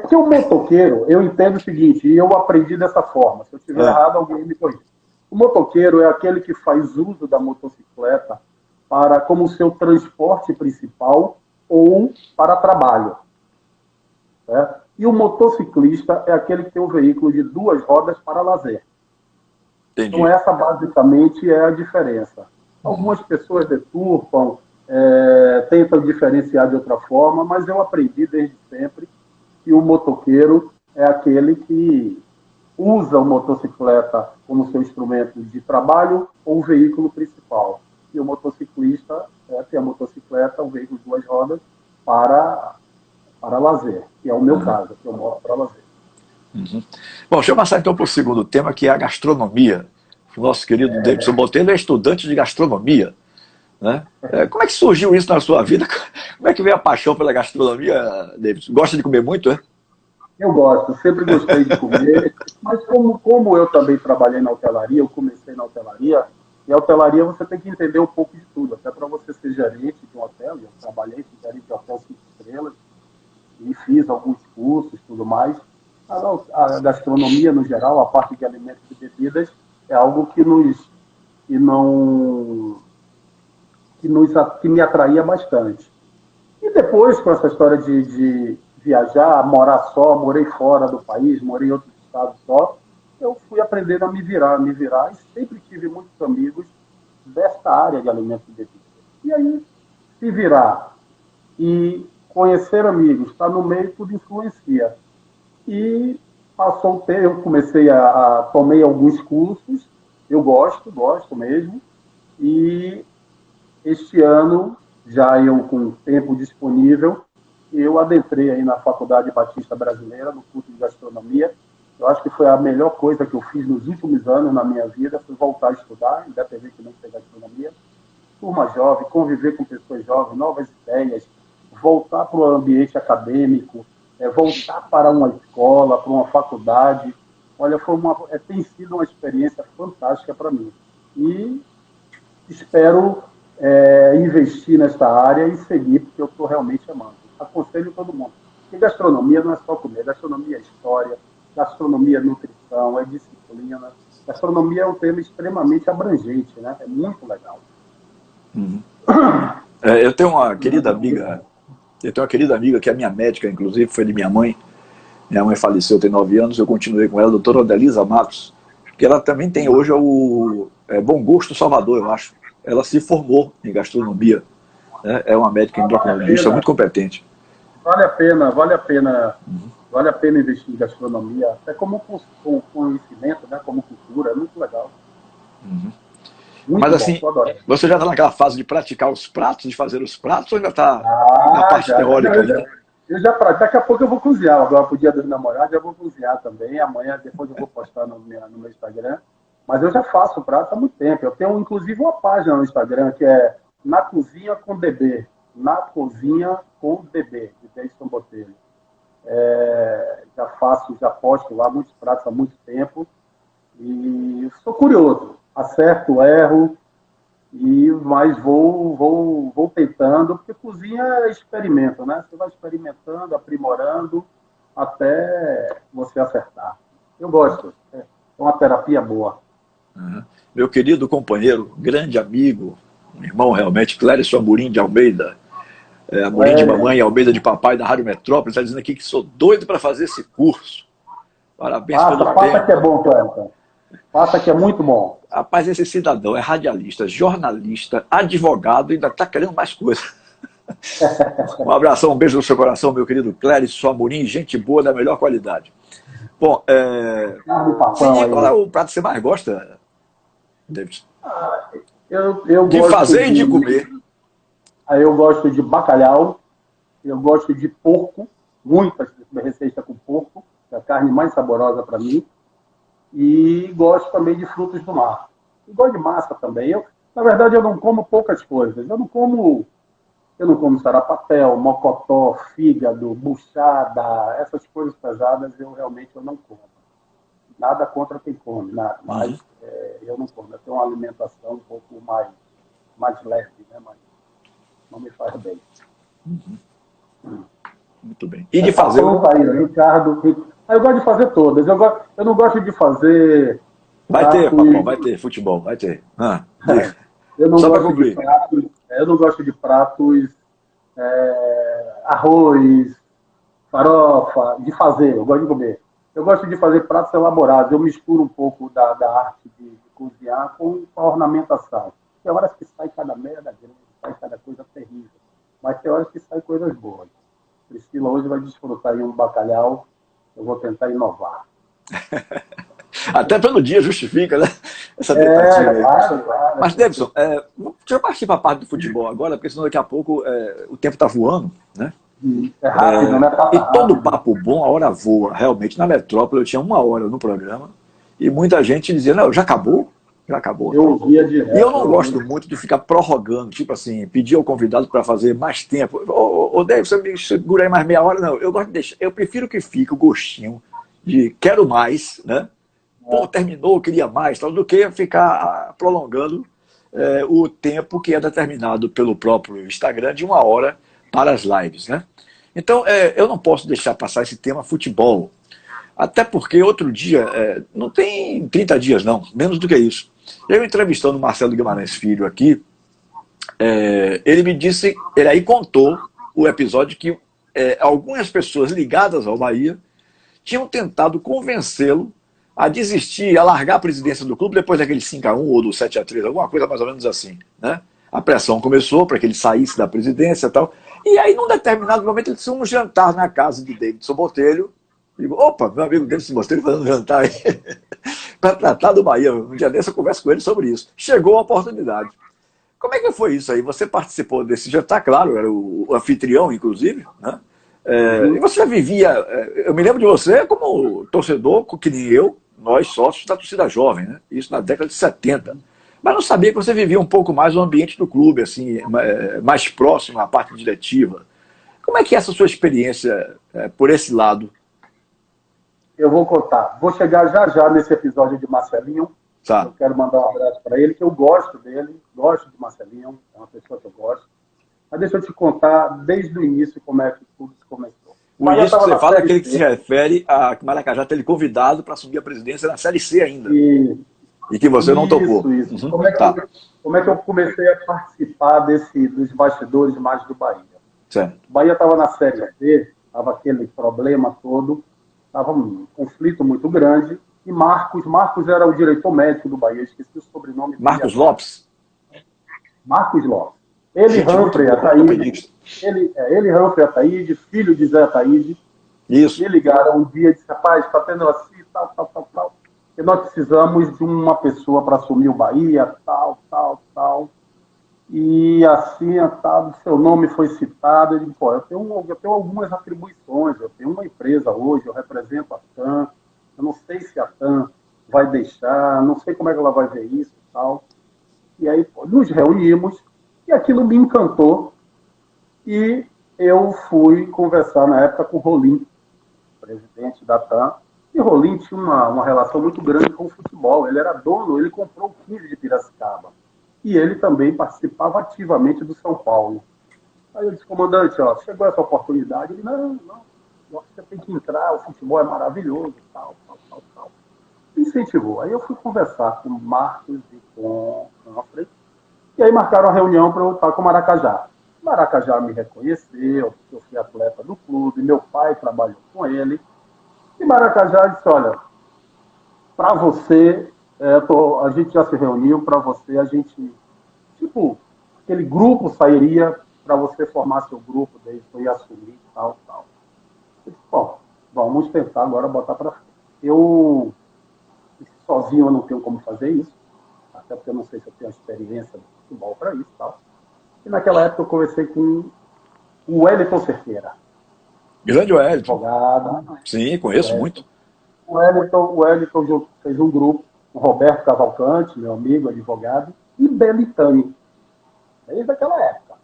Porque o motoqueiro, eu entendo o seguinte, e eu aprendi dessa forma. Se eu estiver errado, alguém me corrija. O motoqueiro é aquele que faz uso da motocicleta como seu transporte principal ou para trabalho. Certo? E o motociclista é aquele que tem um veículo de 2 rodas para lazer. Entendi. Então, essa basicamente é a diferença. Algumas pessoas deturpam, tentam diferenciar de outra forma, mas eu aprendi desde sempre que o motoqueiro é aquele que usa a motocicleta como seu instrumento de trabalho ou veículo principal. E o motociclista tem a motocicleta, um veículo de 2 rodas, para lazer, que é o meu caso, que eu moro para lazer. Bom, deixa eu passar então para o segundo tema, que é a gastronomia. O nosso querido Davidson Botelho é estudante de gastronomia, né? Como é que surgiu isso na sua vida? Como é que veio a paixão pela gastronomia, Davidson? Gosta de comer muito, é? Eu gosto, sempre gostei de comer, mas como eu também trabalhei na hotelaria, eu comecei na hotelaria, e a hotelaria você tem que entender um pouco de tudo, até para você ser gerente de um hotel, eu trabalhei com gerente de hotel 5 estrelas, e fiz alguns cursos e tudo mais. A gastronomia, no geral, a parte de alimentos e bebidas, é algo que me atraía bastante. E depois, com essa história de viajar, morar só, morei fora do país, morei em outros estados só, eu fui aprendendo a me virar, e sempre tive muitos amigos desta área de alimentos e bebidas. E aí, se virar e conhecer amigos, estar no meio, tudo influencia. E passou o tempo, eu comecei tomei alguns cursos, eu gosto mesmo, e este ano, já eu com tempo disponível, eu adentrei aí na Faculdade Batista Brasileira, no curso de gastronomia. Eu acho que foi a melhor coisa que eu fiz nos últimos anos na minha vida, foi voltar a estudar, independentemente da gastronomia, turma jovem, conviver com pessoas jovens, novas ideias, voltar para o ambiente acadêmico, voltar para uma escola, para uma faculdade. Olha, tem sido uma experiência fantástica para mim. E espero investir nessa área e seguir, porque eu estou realmente amando. Aconselho todo mundo. Porque gastronomia não é só comer, gastronomia é história, gastronomia é nutrição, é disciplina. Gastronomia é um tema extremamente abrangente, né? É muito legal. Eu tenho uma querida amiga, que é minha médica, inclusive, foi de minha mãe. Minha mãe faleceu, tem 9 anos, eu continuei com ela, a doutora Odelisa Matos, que ela também tem hoje o Bom Gosto Salvador, eu acho. Ela se formou em gastronomia, né? É uma médica endocrinologista muito competente. Vale a pena investir em gastronomia, até como conhecimento, né? Como cultura, é muito legal. Muito Mas bom, assim, você já está naquela fase de praticar os pratos, de fazer os pratos, ou ainda está na parte teórica ainda? Daqui a pouco eu vou cozinhar, agora pro Dia dos Namorados eu vou cozinhar também, amanhã depois eu vou postar no meu Instagram, mas eu já faço prato há muito tempo, eu tenho inclusive uma página no Instagram que é Na Cozinha com DB, Na Cozinha com DB, de Davidson Botelho. Já posto lá muitos pratos há muito tempo, e sou curioso, acerto, erro, mas vou tentando, porque cozinha é experimento, né? Você vai experimentando, aprimorando, até você acertar. Eu gosto, é uma terapia boa. meu querido companheiro, grande amigo, um irmão realmente, Clérison Amorim de Almeida, Amorim de mamãe e Almeida de papai da Rádio Metrópole, está dizendo aqui que sou doido para fazer esse curso. Parabéns pelo Passa que é tempo. bom, Clérison. Passa que é muito bom. Rapaz, esse cidadão é radialista, jornalista, advogado e ainda está querendo mais coisa. Um abração, um beijo no seu coração, meu querido Clérison Amorim, gente boa da melhor qualidade. Bom, qual é o prato que você mais gosta, David? Eu de gosto fazer e de comer. Eu gosto de bacalhau, eu gosto de porco, muitas receitas com porco, é a carne mais saborosa para mim, e gosto também de frutos do mar. E gosto de massa também. Na verdade, eu não como poucas coisas. Eu não como sarapatel, mocotó, fígado, buchada, essas coisas pesadas eu realmente não como. Nada contra quem come, nada, mas eu não como. Eu tenho uma alimentação um pouco mais leve, né? Mas não me faz bem. Muito bem. E de fazer? Ricardo. Eu gosto de fazer todas. Eu não gosto de fazer. Vai ter, Papão, vai ter futebol, vai ter. Só para concluir. Eu não gosto de pratos arroz, farofa, de fazer, eu gosto de comer. Eu gosto de fazer pratos elaborados. Eu misturo um pouco da arte de cozinhar com a ornamentação. Tem horas que sai cada merda grande, sai cada coisa terrível. Mas tem horas que sai coisas boas. Priscila hoje vai desfrutar de um bacalhau. Eu vou tentar inovar. Até pelo dia justifica, né? Essa tentativa aí. Claro. Mas, Davidson, deixa eu partir para a parte do futebol agora, porque senão daqui a pouco o tempo está voando, né? É rápido, né? E todo papo bom, a hora voa. Realmente, na Metrópole eu tinha 1 hora no programa e muita gente dizia, não, já acabou? Já acabou. Eu ouvia direto. E eu não gosto muito de ficar prorrogando, tipo assim, pedir ao convidado para fazer mais tempo. Ô, Davidson, me segura aí mais meia hora. Não, eu gosto de deixar. Eu prefiro que fique o gostinho de quero mais, né? Pô, terminou, queria mais, tal, do que ficar prolongando o tempo que é determinado pelo próprio Instagram de 1 hora para as lives, né? Então, eu não posso deixar passar esse tema futebol. Até porque outro dia, não tem 30 dias não, menos do que isso. Eu entrevistando o Marcelo Guimarães Filho aqui, ele me disse, ele aí contou o episódio que algumas pessoas ligadas ao Bahia tinham tentado convencê-lo a desistir, a largar a presidência do clube depois daquele 5-1 ou do 7-3, alguma coisa mais ou menos assim, né? A pressão começou para que ele saísse da presidência e tal. E aí, num determinado momento, ele tinha um jantar na casa de Davidson Botelho. E digo, opa, meu amigo Davidson Botelho fazendo um jantar aí para tratar do Bahia. Um dia desse eu converso com ele sobre isso. Chegou a oportunidade. Como é que foi isso aí? Você participou desse jantar, claro, era o anfitrião, inclusive, né? E você já vivia... eu me lembro de você como torcedor, que nem eu, nós sócios da torcida jovem, né? Isso na década de 70. Mas não sabia que você vivia um pouco mais o ambiente do clube, assim, mais próximo à parte diretiva. Como é que é essa sua experiência por esse lado? Eu vou contar. Vou chegar já nesse episódio de Marcelinho. Tá. Eu quero mandar um abraço para ele, que eu gosto dele, gosto de Marcelinho, é uma pessoa que eu gosto. Mas deixa eu te contar desde o início como é que tudo começou. O início que você fala é aquele que se refere a que Maracajá ter ele convidado para assumir a presidência na Série C ainda. E que você não topou. Isso. Como é que eu comecei a participar dos bastidores mais do Bahia? Certo. O Bahia estava na Série B, estava aquele problema todo, estava um conflito muito grande, e Marcos era o diretor médico do Bahia, esqueci o sobrenome dele. Marcos Lopes? Marcos Lopes. Ele Humphrey Ataíde, Ataíde, filho de Zé Ataíde. Isso. Me ligaram um dia e disse, rapaz, está tendo assim, tal. E nós precisamos de uma pessoa para assumir o Bahia, tal. E assim, tal, seu nome foi citado. Eu digo, pô, eu tenho algumas atribuições, eu tenho uma empresa hoje, eu represento a TAM, eu não sei se a TAM vai deixar, não sei como é que ela vai ver isso e tal. E aí, pô, nos reunimos, e aquilo me encantou, e eu fui conversar na época com o Rolim, presidente da TAM, e Rolim tinha uma relação muito grande com o futebol. Ele era dono, ele comprou o 15 de Piracicaba. E ele também participava ativamente do São Paulo. Aí eu disse, comandante, chegou essa oportunidade. Ele, não, você tem que entrar, o futebol é maravilhoso, tal. incentivou. Aí eu fui conversar com o Marcos e com o Humphrey, e aí marcaram a reunião para eu estar com o Maracajá. O Maracajá me reconheceu, porque eu fui atleta do clube, meu pai trabalhou com ele, e Maracajá disse, olha, para você, a gente já se reuniu, para você, a gente, tipo, aquele grupo sairia para você formar seu grupo, daí você ia assumir, tal, tal. Eu disse, bom, vamos tentar agora botar para frente. Eu, sozinho, eu não tenho como fazer isso, até porque eu não sei se eu tenho a experiência de futebol para isso, tal. E naquela época eu conversei com o Wellington Cerqueira, Grande Wellington. advogado. Sim, conheço muito. O Wellington fez um grupo, o Roberto Cavalcante, meu amigo, advogado, e Belitani, desde aquela época.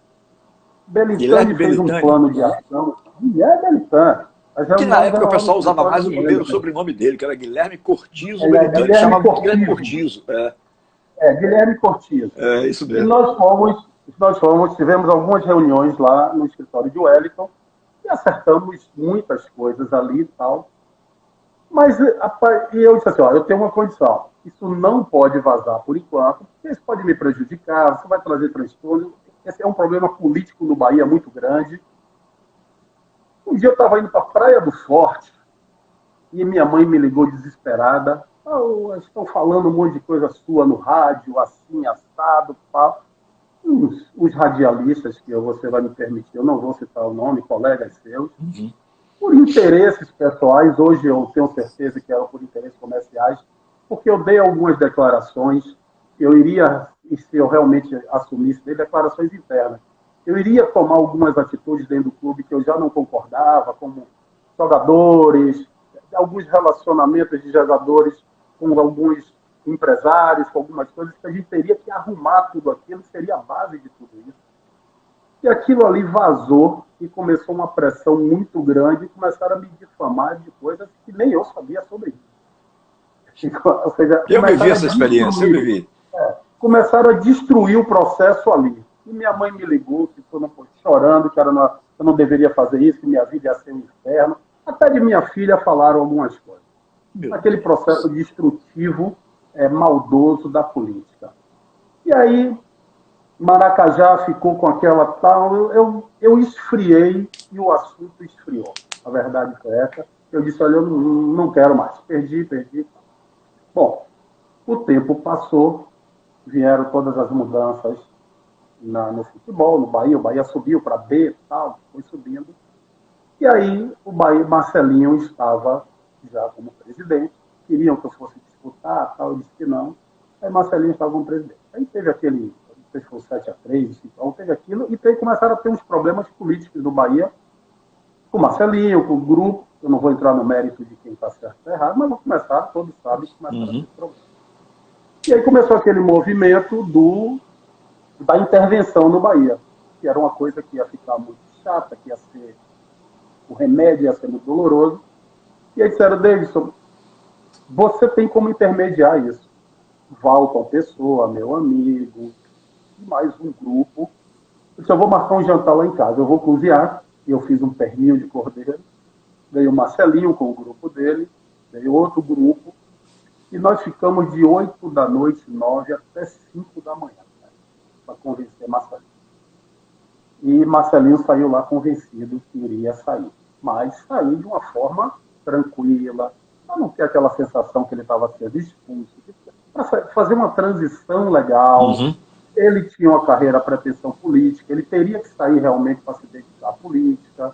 Guilherme Belitani fez um Belitani. plano de ação. E é Belitani. As Que na reuniões época o eram lá no pessoal usava escritório mais do o primeiro Wellington. sobrenome dele, que era Guilherme Cortizo Ele é Belitani. Guilherme Chamava muito Guilherme Cortizo. Cortizo. Guilherme Cortizo. É isso E mesmo. tivemos algumas reuniões lá no escritório de Wellington e acertamos muitas coisas ali e tal. Mas e eu disse assim, ó, eu tenho uma condição. Isso não pode vazar por enquanto, porque isso pode me prejudicar, você vai trazer transtorno. Esse é um problema político no Bahia muito grande. Um dia eu estava indo para a Praia do Forte e minha mãe me ligou desesperada. Estão falando um monte de coisa sua no rádio, assim, assado, pá. Os radialistas, que você vai me permitir, eu não vou citar o nome, colegas seus, por interesses pessoais, hoje eu tenho certeza que eram por interesses comerciais, porque eu dei algumas declarações, eu iria, e se eu realmente assumisse, dei declarações internas, eu iria tomar algumas atitudes dentro do clube que eu já não concordava, como jogadores, alguns relacionamentos de jogadores com alguns empresários, com algumas coisas que a gente teria que arrumar tudo aquilo, seria a base de tudo isso. E aquilo ali vazou e começou uma pressão muito grande e começaram a me difamar de coisas que nem eu sabia sobre isso. Ou seja, Eu vivi essa experiência, eu vivi. Começaram a destruir o processo ali. E minha mãe me ligou, que eu não foi chorando, que eu não deveria fazer isso, que minha vida ia ser um inferno. Até de minha filha falaram algumas coisas. Aquele processo destrutivo, maldoso da política. E aí, Maracajá ficou com aquela tal. Eu esfriei e o assunto esfriou. A verdade foi essa. Eu disse, olha, eu não quero mais. Perdi. Bom, o tempo passou, vieram todas as mudanças no futebol, no Bahia. O Bahia subiu para B, tal, foi subindo. E aí o Bahia, Marcelinho estava já como presidente. Queriam que eu fosse disputar, tal, eu disse que não. Aí Marcelinho estava como presidente. Aí teve aquele, não sei se foi 7-3, então teve aquilo, e começaram a ter uns problemas políticos no Bahia, com o Marcelinho, com o grupo. Eu não vou entrar no mérito de quem está certo ou errado, mas vou começar, todos sabem que começaram a ter problemas. E aí começou aquele movimento da intervenção no Bahia, que era uma coisa que ia ficar muito chata, que ia ser o remédio, ia ser muito doloroso. E aí disseram, Davidson, você tem como intermediar isso. Walton Pessoa, meu amigo, e mais um grupo. Eu disse, eu vou marcar um jantar lá em casa, eu vou cozinhar, e eu fiz um perninho de cordeiro, veio o Marcelinho com o grupo dele, veio outro grupo, e nós ficamos de 8 da noite, 9 até 5 da manhã, né, para convencer Marcelinho. E Marcelinho saiu lá convencido que iria sair, mas saiu de uma forma tranquila, para não ter aquela sensação que ele estava sendo expulso, para fazer uma transição legal. Ele tinha uma carreira, pretensão política, ele teria que sair realmente para se dedicar à política.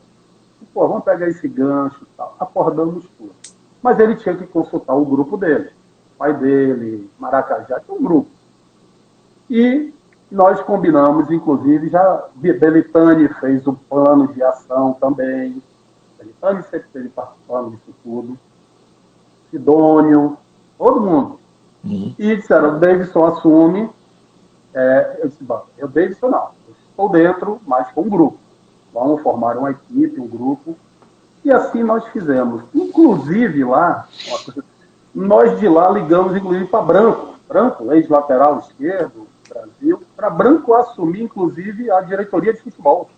E, pô, vamos pegar esse gancho e tal. Acordamos tudo. Mas ele tinha que consultar o grupo dele, o pai dele, Maracajá, tinha um grupo. E nós combinamos, inclusive, já Belitani fez um plano de ação também. Belitani sempre esteve participando disso tudo. Sidônio, todo mundo. E disseram, Davidson assume. Eu disse, bom, Davidson não. Eu estou dentro, mas com um grupo. Vamos formar uma equipe, um grupo. E assim nós fizemos. Inclusive lá, nós de lá ligamos, inclusive, para Branco, ex-lateral esquerdo, Brasil, para Branco assumir, inclusive, a diretoria de futebol.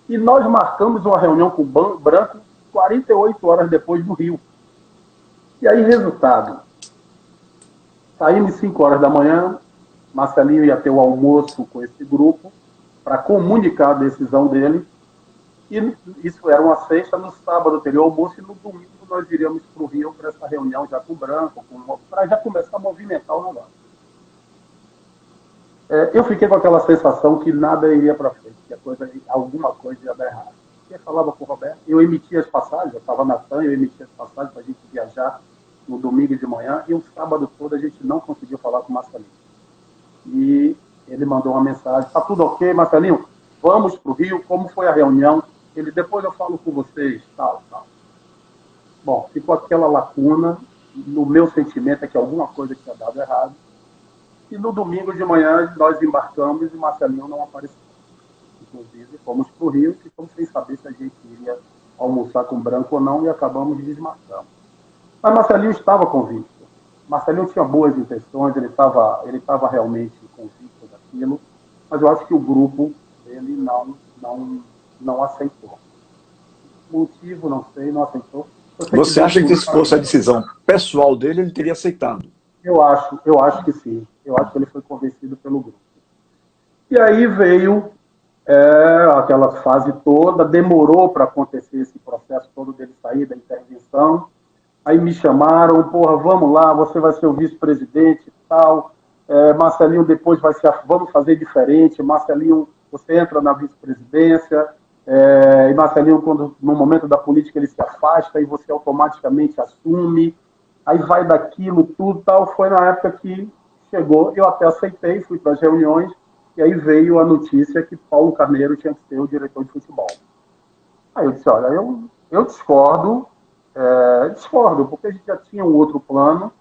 E nós marcamos uma reunião com o Branco 48 horas depois do Rio. E aí, resultado, Saímos 5 horas da manhã, Marcelinho ia ter o almoço com esse grupo para comunicar a decisão dele. E isso era uma sexta, no sábado teria o almoço e no domingo nós iríamos para o Rio para essa reunião já com o Branco, para já começar a movimentar o negócio. Eu fiquei com aquela sensação que nada iria para frente, que alguma coisa ia dar errado. Eu falava com o Roberto, eu emitia as passagens, eu estava na TAM, eu emitia as passagens para a gente viajar no domingo de manhã, e o sábado todo a gente não conseguiu falar com o Marcelinho. E ele mandou uma mensagem, está tudo ok, Marcelinho? Vamos para o Rio, como foi a reunião? Ele, depois eu falo com vocês, tal. Bom, ficou aquela lacuna, no meu sentimento é que alguma coisa tinha dado errado. E no domingo de manhã nós embarcamos e Marcelinho não apareceu. Inclusive, fomos para o Rio, ficamos sem saber se a gente iria almoçar com o Branco ou não e acabamos desmarcando. Mas Marcelinho estava convicto. Marcelinho tinha boas intenções, ele estava realmente convicto daquilo, mas eu acho que o grupo dele não aceitou. Motivo, não sei, não aceitou. Você acha que se fosse a decisão pessoal dele, ele teria aceitado? Eu acho que sim. Eu acho que ele foi convencido pelo grupo. E aí veio aquela fase toda, demorou para acontecer esse processo todo dele sair da intervenção. Aí me chamaram, porra, vamos lá, você vai ser o vice-presidente e tal. Marcelinho depois vamos fazer diferente. Marcelinho, você entra na vice-presidência. E Marcelinho, no momento da política, ele se afasta e você automaticamente assume. Aí vai daquilo tudo tal. Foi na época que chegou, eu até aceitei, fui para as reuniões, e aí veio a notícia que Paulo Carneiro tinha que ser o diretor de futebol. Aí eu disse, olha, eu discordo, porque a gente já tinha um outro plano,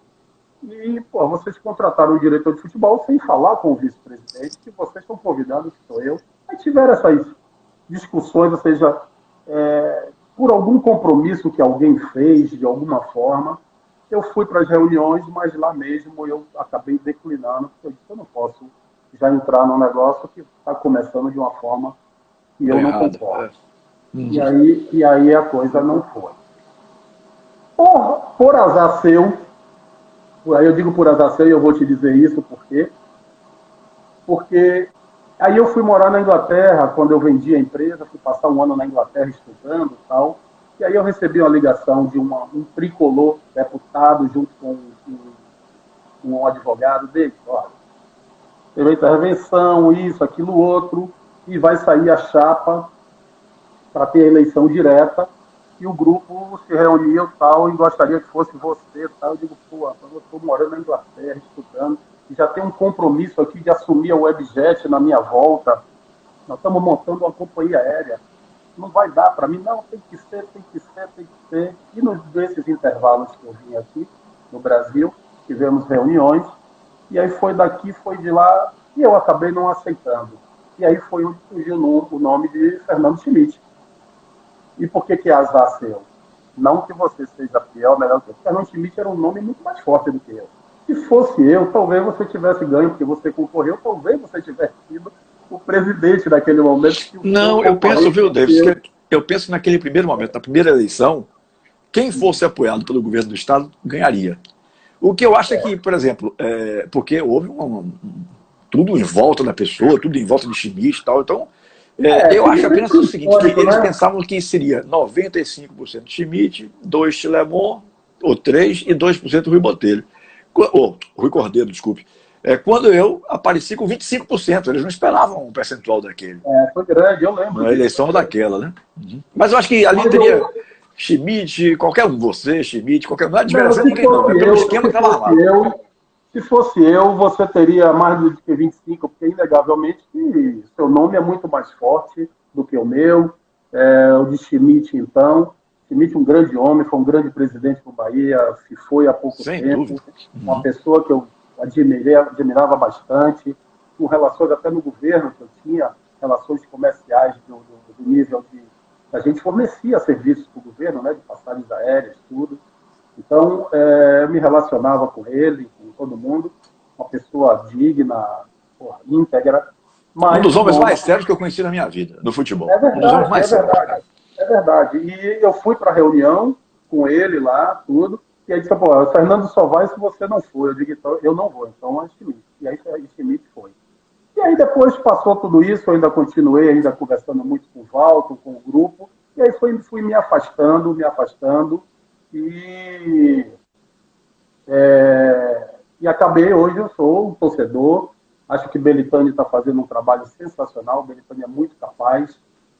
e, pô, vocês contrataram o diretor de futebol sem falar com o vice-presidente, que vocês estão convidando, que sou eu. Aí tiveram essas discussões, ou seja, por algum compromisso que alguém fez, de alguma forma, eu fui para as reuniões, mas lá mesmo eu acabei declinando, porque eu disse, eu não posso já entrar num negócio que está começando de uma forma que eu não concordo. E aí a coisa não foi. Por azar seu, aí eu digo por azar seu e eu vou te dizer isso porque aí eu fui morar na Inglaterra, quando eu vendi a empresa, fui passar um ano na Inglaterra estudando e tal, e aí eu recebi uma ligação de um tricolor deputado junto com um advogado dele, olha, teve intervenção, isso, aquilo, outro, e vai sair a chapa para ter a eleição direta, e o grupo se reuniu tal, e gostaria que fosse você tal. Eu digo, pô, eu estou morando na Inglaterra, estudando, e já tem um compromisso aqui de assumir a Webjet na minha volta, nós estamos montando uma companhia aérea, não vai dar para mim, não, tem que ser. E nesses intervalos que eu vim aqui, no Brasil, tivemos reuniões, e aí foi daqui, foi de lá, e eu acabei não aceitando. E aí foi onde surgiu o nome de Fernando Schmidt. E por que é azar seu? Não que você seja pior, melhor que eu. Fernando Schmidt era um nome muito mais forte do que eu. Se fosse eu, talvez você tivesse ganho, porque você concorreu, talvez você tivesse sido o presidente daquele momento. Não, eu penso, viu, Davis, eu penso naquele primeiro momento, na primeira eleição, quem fosse apoiado pelo governo do Estado ganharia. O que eu acho é que, por exemplo, porque houve tudo em volta da pessoa, tudo em volta de Schmidt e tal, então eu acho apenas o seguinte, que eles pensavam que seria 95% Schmidt, 2% Chilemon, ou 3% e 2% Rui Botelho. Rui Cordeiro, desculpe. Quando eu apareci com 25%, eles não esperavam um percentual daquele. Foi grande, eu lembro. Na eleição daquela, né? Mas eu acho que ali teria Schmidt, qualquer um, você, Schmidt, qualquer um, não é diferença ninguém não, é pelo esquema que estava armado. Se fosse eu, você teria mais do que 25%, porque inegavelmente seu nome é muito mais forte do que o meu, o de Schmidt, então. Schmidt, um grande homem, foi um grande presidente do Bahia, se foi há pouco tempo. Uma pessoa que eu admirava bastante, com relações até no governo que eu tinha, relações comerciais do nível de... A gente fornecia serviços para o governo, né, de passagens aéreas, tudo. Então, eu me relacionava com ele, com todo mundo, uma pessoa digna, íntegra. Mas, um dos homens mais sérios que eu conheci na minha vida, no futebol. É verdade. E eu fui para a reunião com ele lá, tudo, E aí disse, pô, o Fernando só vai se você não for. Eu digo, então, eu não vou, então é Schmidt. E aí Schmidt foi. E aí depois passou tudo isso, eu ainda continuei ainda conversando muito com o Walter, com o grupo, e aí fui me afastando, e, e acabei, hoje eu sou um torcedor, acho que Belitani está fazendo um trabalho sensacional, Belitani é muito capaz,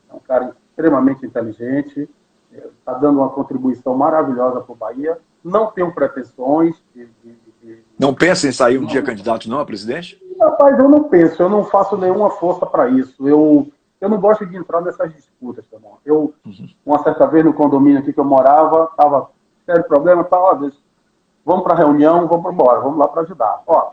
é um cara extremamente inteligente, está dando uma contribuição maravilhosa para o Bahia, não tenho pretensões Não pensa em sair um dia candidato não a presidente? Rapaz, eu não penso, eu não faço nenhuma força para isso. Eu não gosto de entrar nessas disputas, tá bom? Uma certa vez no condomínio aqui que eu morava, estava sério problema, vamos para a reunião, vamos embora, vamos lá para ajudar. Ó,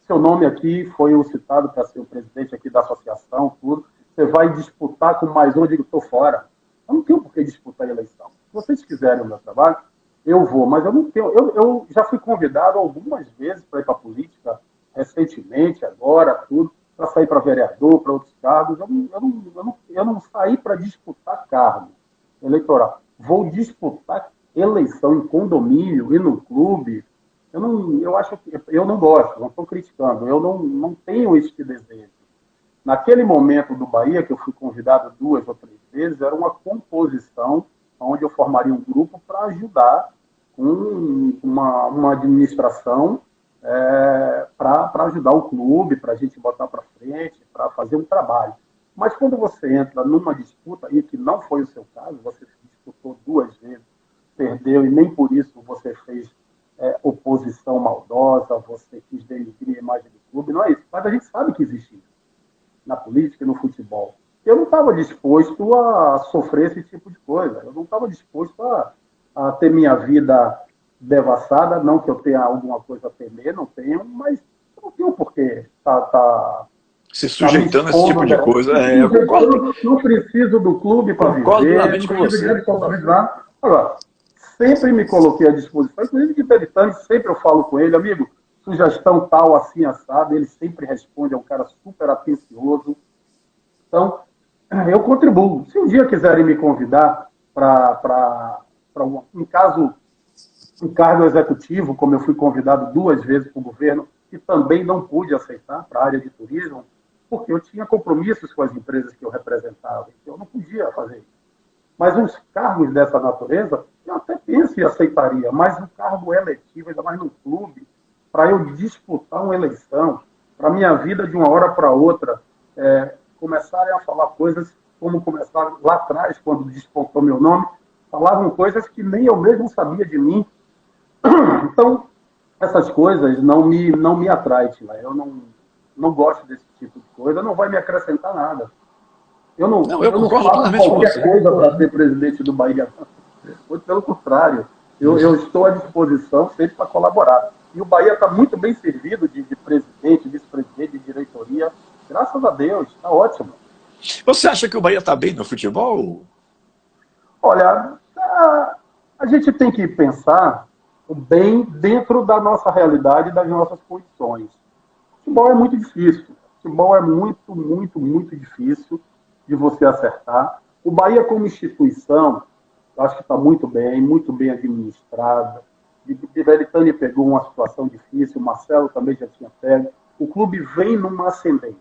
seu nome aqui foi o citado para ser o presidente aqui da associação, tudo. Você vai disputar com mais um, eu digo, estou fora. Eu não tenho por que disputar a eleição. Se vocês quiserem o meu trabalho, eu vou, mas eu não tenho. Eu já fui convidado algumas vezes para ir para a política, recentemente, agora, tudo, para sair para vereador, para outros cargos. Eu não saí para disputar cargo eleitoral. Vou disputar eleição em condomínio e no clube. Eu não gosto, não estou criticando, eu não tenho este desejo. Naquele momento do Bahia, que eu fui convidado 2 ou 3 vezes, era uma composição onde eu formaria um grupo para ajudar com uma administração para ajudar o clube, para a gente botar para frente, para fazer um trabalho. Mas quando você entra numa disputa, aí que não foi o seu caso, você disputou 2 vezes, perdeu, e nem por isso você fez oposição maldosa, você quis denigrir a imagem do clube, não é isso. Mas a gente sabe que existe isso na política e no futebol. Eu não estava disposto a sofrer esse tipo de coisa. Eu não estava disposto a ter minha vida devassada. Não que eu tenha alguma coisa a temer, não tenho, mas eu não tenho porquê se sujeitando a esse tipo de coisa. Eu concordo. Não preciso do clube para viver. Concordo com você. Agora, sempre me coloquei à disposição, inclusive de Belitani, sempre eu falo com ele, amigo, sugestão tal, assim, assado, ele sempre responde, é um cara super atencioso. Então, eu contribuo. Se um dia quiserem me convidar para um cargo executivo, como eu fui convidado 2 vezes para o governo, e também não pude aceitar para a área de turismo, porque eu tinha compromissos com as empresas que eu representava, então eu não podia fazer isso. Mas uns cargos dessa natureza, eu até penso e aceitaria, mas um cargo eletivo, ainda mais no clube, para eu disputar uma eleição, para a minha vida de uma hora para outra, começarem a falar coisas como começaram lá atrás, quando despontou meu nome, falavam coisas que nem eu mesmo sabia de mim. Então, essas coisas não me atraem, Tila. Eu não gosto desse tipo de coisa, não vai me acrescentar nada. Eu não faço qualquer coisa para ser presidente do Bahia. Muito pelo contrário. Eu estou à disposição sempre para colaborar. E o Bahia está muito bem servido de presidente, vice-presidente, de diretoria. Graças a Deus, está ótimo. Você acha que o Bahia está bem no futebol? Olha, a gente tem que pensar bem dentro da nossa realidade e das nossas condições. Futebol é muito difícil. Futebol é muito, muito, muito difícil de você acertar. O Bahia, como instituição, eu acho que está muito bem administrada. De Belitani pegou uma situação difícil, o Marcelo também já tinha pego. O clube vem numa ascendente.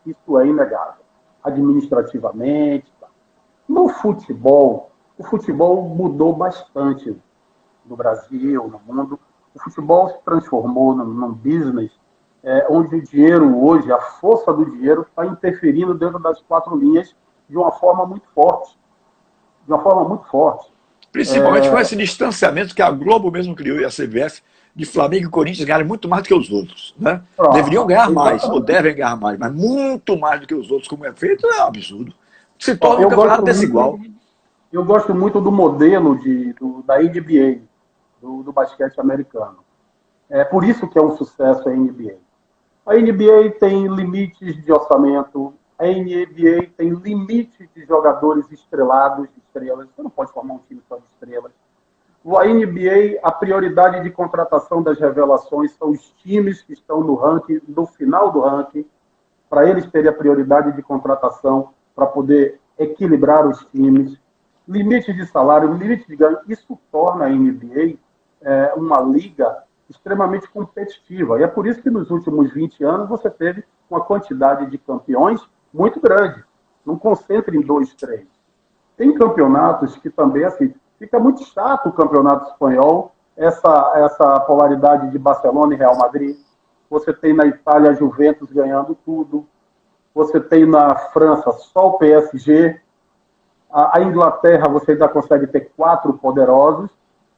Isso é inegável. Administrativamente. Tá. No futebol, o futebol mudou bastante no Brasil, no mundo. O futebol se transformou num business onde o dinheiro hoje, a força do dinheiro, está interferindo dentro das 4 linhas de uma forma muito forte. Principalmente com esse distanciamento que a Globo mesmo criou e a CBF, de Flamengo e Corinthians ganharem muito mais do que os outros. Né? Deveriam ganhar mais, ou devem ganhar mais, mas muito mais do que os outros, como é feito, é um absurdo. Se torna um campeonato desigual. Eu gosto muito do modelo da NBA, do basquete americano. É por isso que é um sucesso a NBA. A NBA tem limites de orçamento, a NBA tem limites de jogadores estrelados, de estrelas. Você não pode formar um time só de estrelas. A NBA, a prioridade de contratação das revelações são os times que estão no ranking, no final do ranking, para eles terem a prioridade de contratação, para poder equilibrar os times. Limite de salário, limite de ganho, isso torna a NBA uma liga extremamente competitiva. E é por isso que nos últimos 20 anos você teve uma quantidade de campeões muito grande. Não concentra em 2, 3. Tem campeonatos que também, assim, fica muito chato o campeonato espanhol, essa polaridade de Barcelona e Real Madrid. Você tem na Itália a Juventus ganhando tudo. Você tem na França só o PSG. A Inglaterra você ainda consegue ter 4 poderosos.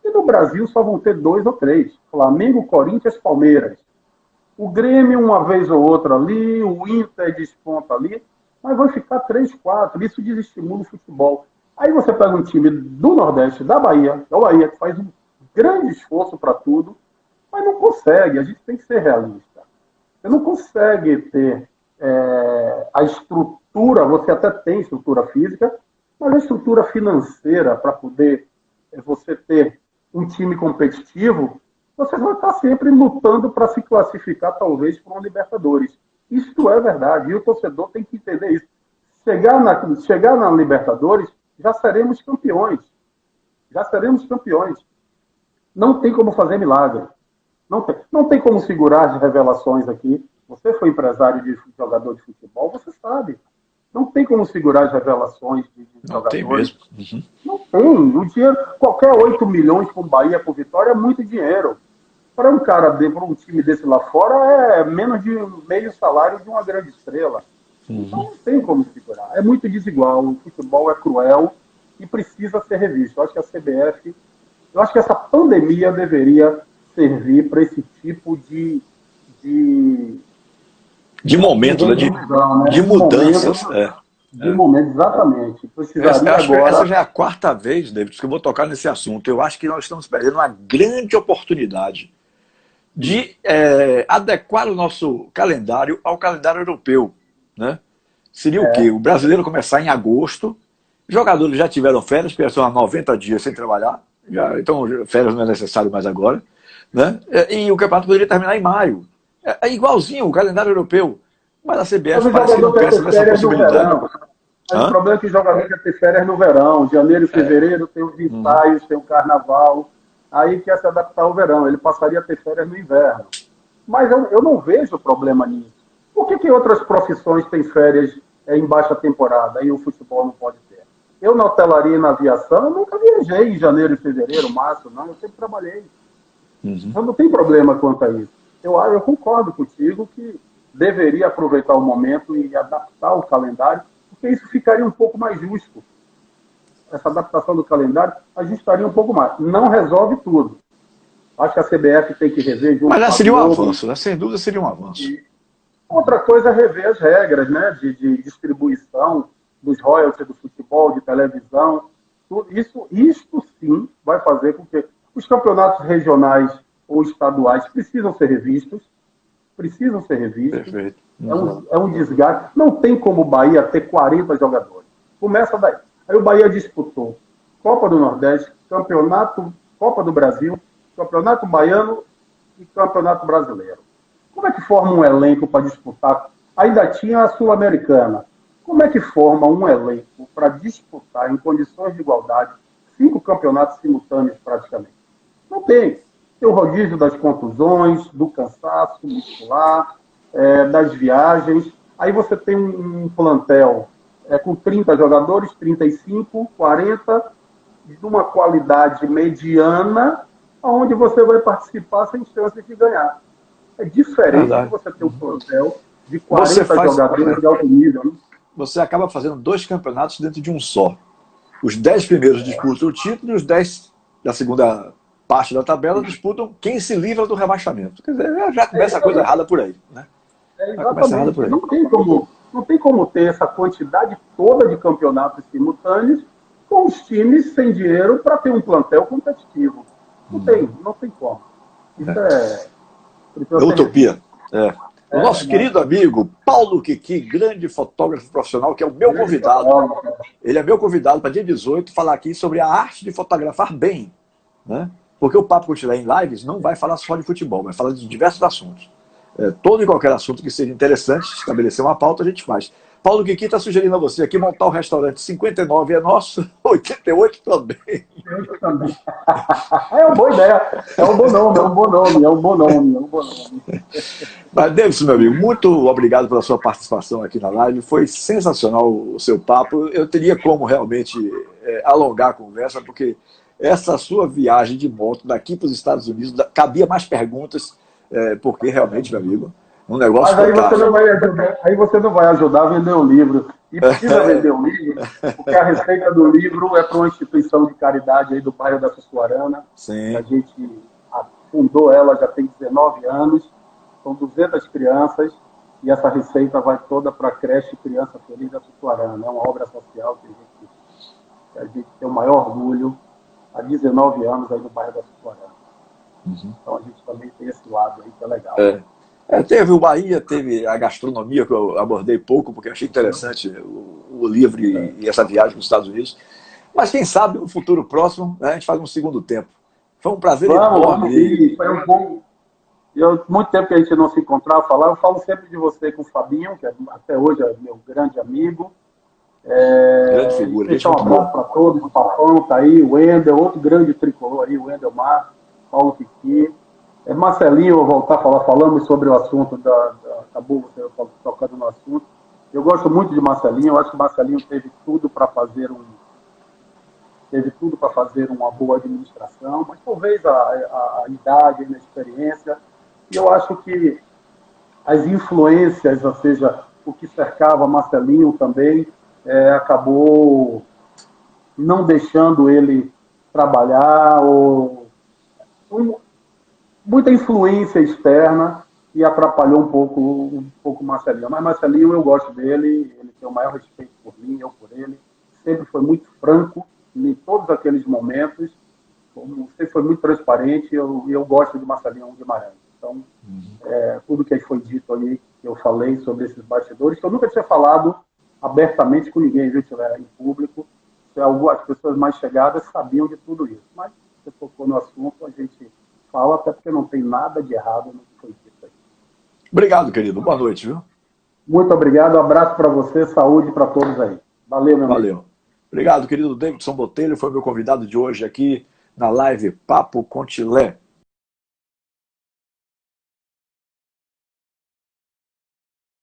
E no Brasil só vão ter 2 ou 3. Flamengo, Corinthians, Palmeiras. O Grêmio uma vez ou outra ali, o Inter desponta ali, mas vai ficar 3, 4. Isso desestimula o futebol. Aí você pega um time do Nordeste, da Bahia, que faz um grande esforço para tudo, mas não consegue. A gente tem que ser realista. Você não consegue ter a estrutura, você até tem estrutura física, mas a estrutura financeira para poder você ter um time competitivo, você vai estar sempre lutando para se classificar, talvez, para uma Libertadores. Isto é verdade, e o torcedor tem que entender isso. Chegar na Libertadores, já seremos campeões. Já seremos campeões. Não tem como fazer milagre. Não tem como segurar as revelações aqui. Você foi empresário de jogador de futebol, você sabe. Não tem como segurar as revelações de jogadores. Não tem mesmo. Uhum. Não tem. O dinheiro, qualquer 8 milhões para o Bahia, para o Vitória, é muito dinheiro. Para um time desse lá fora, é menos de meio salário de uma grande estrela. Então não tem como segurar. É muito desigual. O futebol é cruel e precisa ser revisto. Eu acho que a CBF, eu acho que essa pandemia deveria servir para esse tipo de momento, né? De mudanças. De momento, exatamente. Essa já é a 4ª vez, David, que eu vou tocar nesse assunto. Eu acho que nós estamos perdendo uma grande oportunidade de adequar o nosso calendário ao calendário europeu. Né? Seria o quê? O brasileiro começar em agosto, jogadores já tiveram férias, porque são 90 dias sem trabalhar, então férias não é necessário mais agora. Né? E o campeonato poderia terminar em maio. É igualzinho o calendário europeu. Mas a CBF parece que não pensa nessa possibilidade. Mas o problema é que o jogador quer ter férias no verão. Janeiro e fevereiro tem os ensaios, tem o carnaval. Aí quer se adaptar ao verão. Ele passaria a ter férias no inverno. Mas eu não vejo problema nisso. Por que outras profissões têm férias em baixa temporada e o futebol não pode ter? Eu na hotelaria e na aviação, eu nunca viajei em janeiro e fevereiro, março, não. Eu sempre trabalhei. Então não tem problema quanto a isso. Eu concordo contigo que deveria aproveitar o momento e adaptar o calendário, porque isso ficaria um pouco mais justo. Essa adaptação do calendário ajustaria um pouco mais. Não resolve tudo. Acho que a CBF tem que rever junto. Mas já seria um avanço, né? Sem dúvida seria um avanço. Outra coisa é rever as regras, né? de distribuição dos royalties do futebol, de televisão. Isso sim vai fazer com que os campeonatos regionais ou estaduais precisam ser revistos. Perfeito. É um desgaste. Não tem como o Bahia ter 40 jogadores. Começa daí. Aí o Bahia disputou Copa do Nordeste, Copa do Brasil, Campeonato Baiano e Campeonato Brasileiro. Como é que forma um elenco para disputar? Ainda tinha a Sul-Americana. Como é que forma um elenco para disputar em condições de igualdade 5 campeonatos simultâneos praticamente? Não tem. Tem o rodízio das contusões, do cansaço muscular, das viagens. Aí você tem um plantel com 30 jogadores, 35, 40, de uma qualidade mediana, onde você vai participar sem chance de ganhar. É diferente de você ter um plantel de 40 jogadores de alto nível. Né? Você acaba fazendo 2 campeonatos dentro de um só. Os 10 primeiros disputam o título e os 10 da segunda parte da tabela disputam quem se livra do rebaixamento. Quer dizer, já começa a coisa errada por aí. Né? Exatamente. Por aí. Não tem como ter essa quantidade toda de campeonatos simultâneos com os times sem dinheiro para ter um plantel competitivo. Não tem como. Isso é utopia. O nosso querido amigo Paulo Kiki, grande fotógrafo profissional, que é o meu convidado. Ele é meu convidado para dia 18 falar aqui sobre a arte de fotografar bem. Né? Porque o Papo Continua em Lives não vai falar só de futebol, vai falar de diversos assuntos. Todo e qualquer assunto que seja interessante, estabelecer uma pauta, a gente faz. Paulo Kiki está sugerindo a você aqui montar o restaurante 59 é nosso, 88 também. É uma boa ideia. É um bom nome, é um bom nome, é um bom nome, é um bom nome. Mas, Davidson, meu amigo, muito obrigado pela sua participação aqui na live. Foi sensacional o seu papo. Eu teria como realmente alongar a conversa, porque essa sua viagem de moto daqui para os Estados Unidos, cabia mais perguntas, porque realmente, meu amigo, um negócio Mas aí fantástico. você não vai ajudar a vender o livro. E precisa vender o livro, porque a receita do livro é para uma instituição de caridade aí do bairro da Sussuarana. Sim. A gente fundou ela já tem 19 anos, são 200 crianças, e essa receita vai toda para a creche Criança Feliz da Sussuarana. É uma obra social que a gente tem o maior orgulho há 19 anos aí no bairro da Sussuarana. Uhum. Então a gente também tem esse lado aí que é legal. Teve o Bahia, teve a gastronomia, que eu abordei pouco, porque achei interessante o livro e essa viagem para os Estados Unidos. Mas quem sabe, no futuro próximo, né, a gente faz um segundo tempo. Foi um prazer enorme. Foi um bom... muito tempo que a gente não se encontrava, eu falo sempre de você com o Fabinho, que até hoje é meu grande amigo. Grande figura. Deixa um abraço para todos, o Papão está aí, o Wendel, outro grande tricolor aí, o Wendel Mar, Paulo Kiki. Marcelinho, eu voltar a falar, falamos sobre o assunto acabou você tocando no assunto. Eu gosto muito de Marcelinho, eu acho que Marcelinho teve tudo para fazer uma boa administração, mas talvez a idade, a inexperiência, e eu acho que as influências, ou seja, o que cercava Marcelinho também, acabou não deixando ele trabalhar, muita influência externa, e atrapalhou um pouco o Marcelinho. Mas Marcelinho, eu gosto dele, ele tem o maior respeito por mim, eu por ele, sempre foi muito franco em todos aqueles momentos, sempre foi muito transparente, e eu gosto de Marcelinho Guimarães. Então, tudo que foi dito ali, que eu falei sobre esses bastidores, que eu nunca tinha falado abertamente com ninguém, viu, em público. As pessoas mais chegadas sabiam de tudo isso. Mas, se você tocou no assunto, a gente fala, até porque não tem nada de errado no que foi dito aí. Obrigado, querido. Boa noite, viu? Muito obrigado. Um abraço para você, saúde para todos aí. Valeu, meu amigo. Valeu. Obrigado, querido Davidson Botelho. Foi meu convidado de hoje aqui na live Papo Contilé.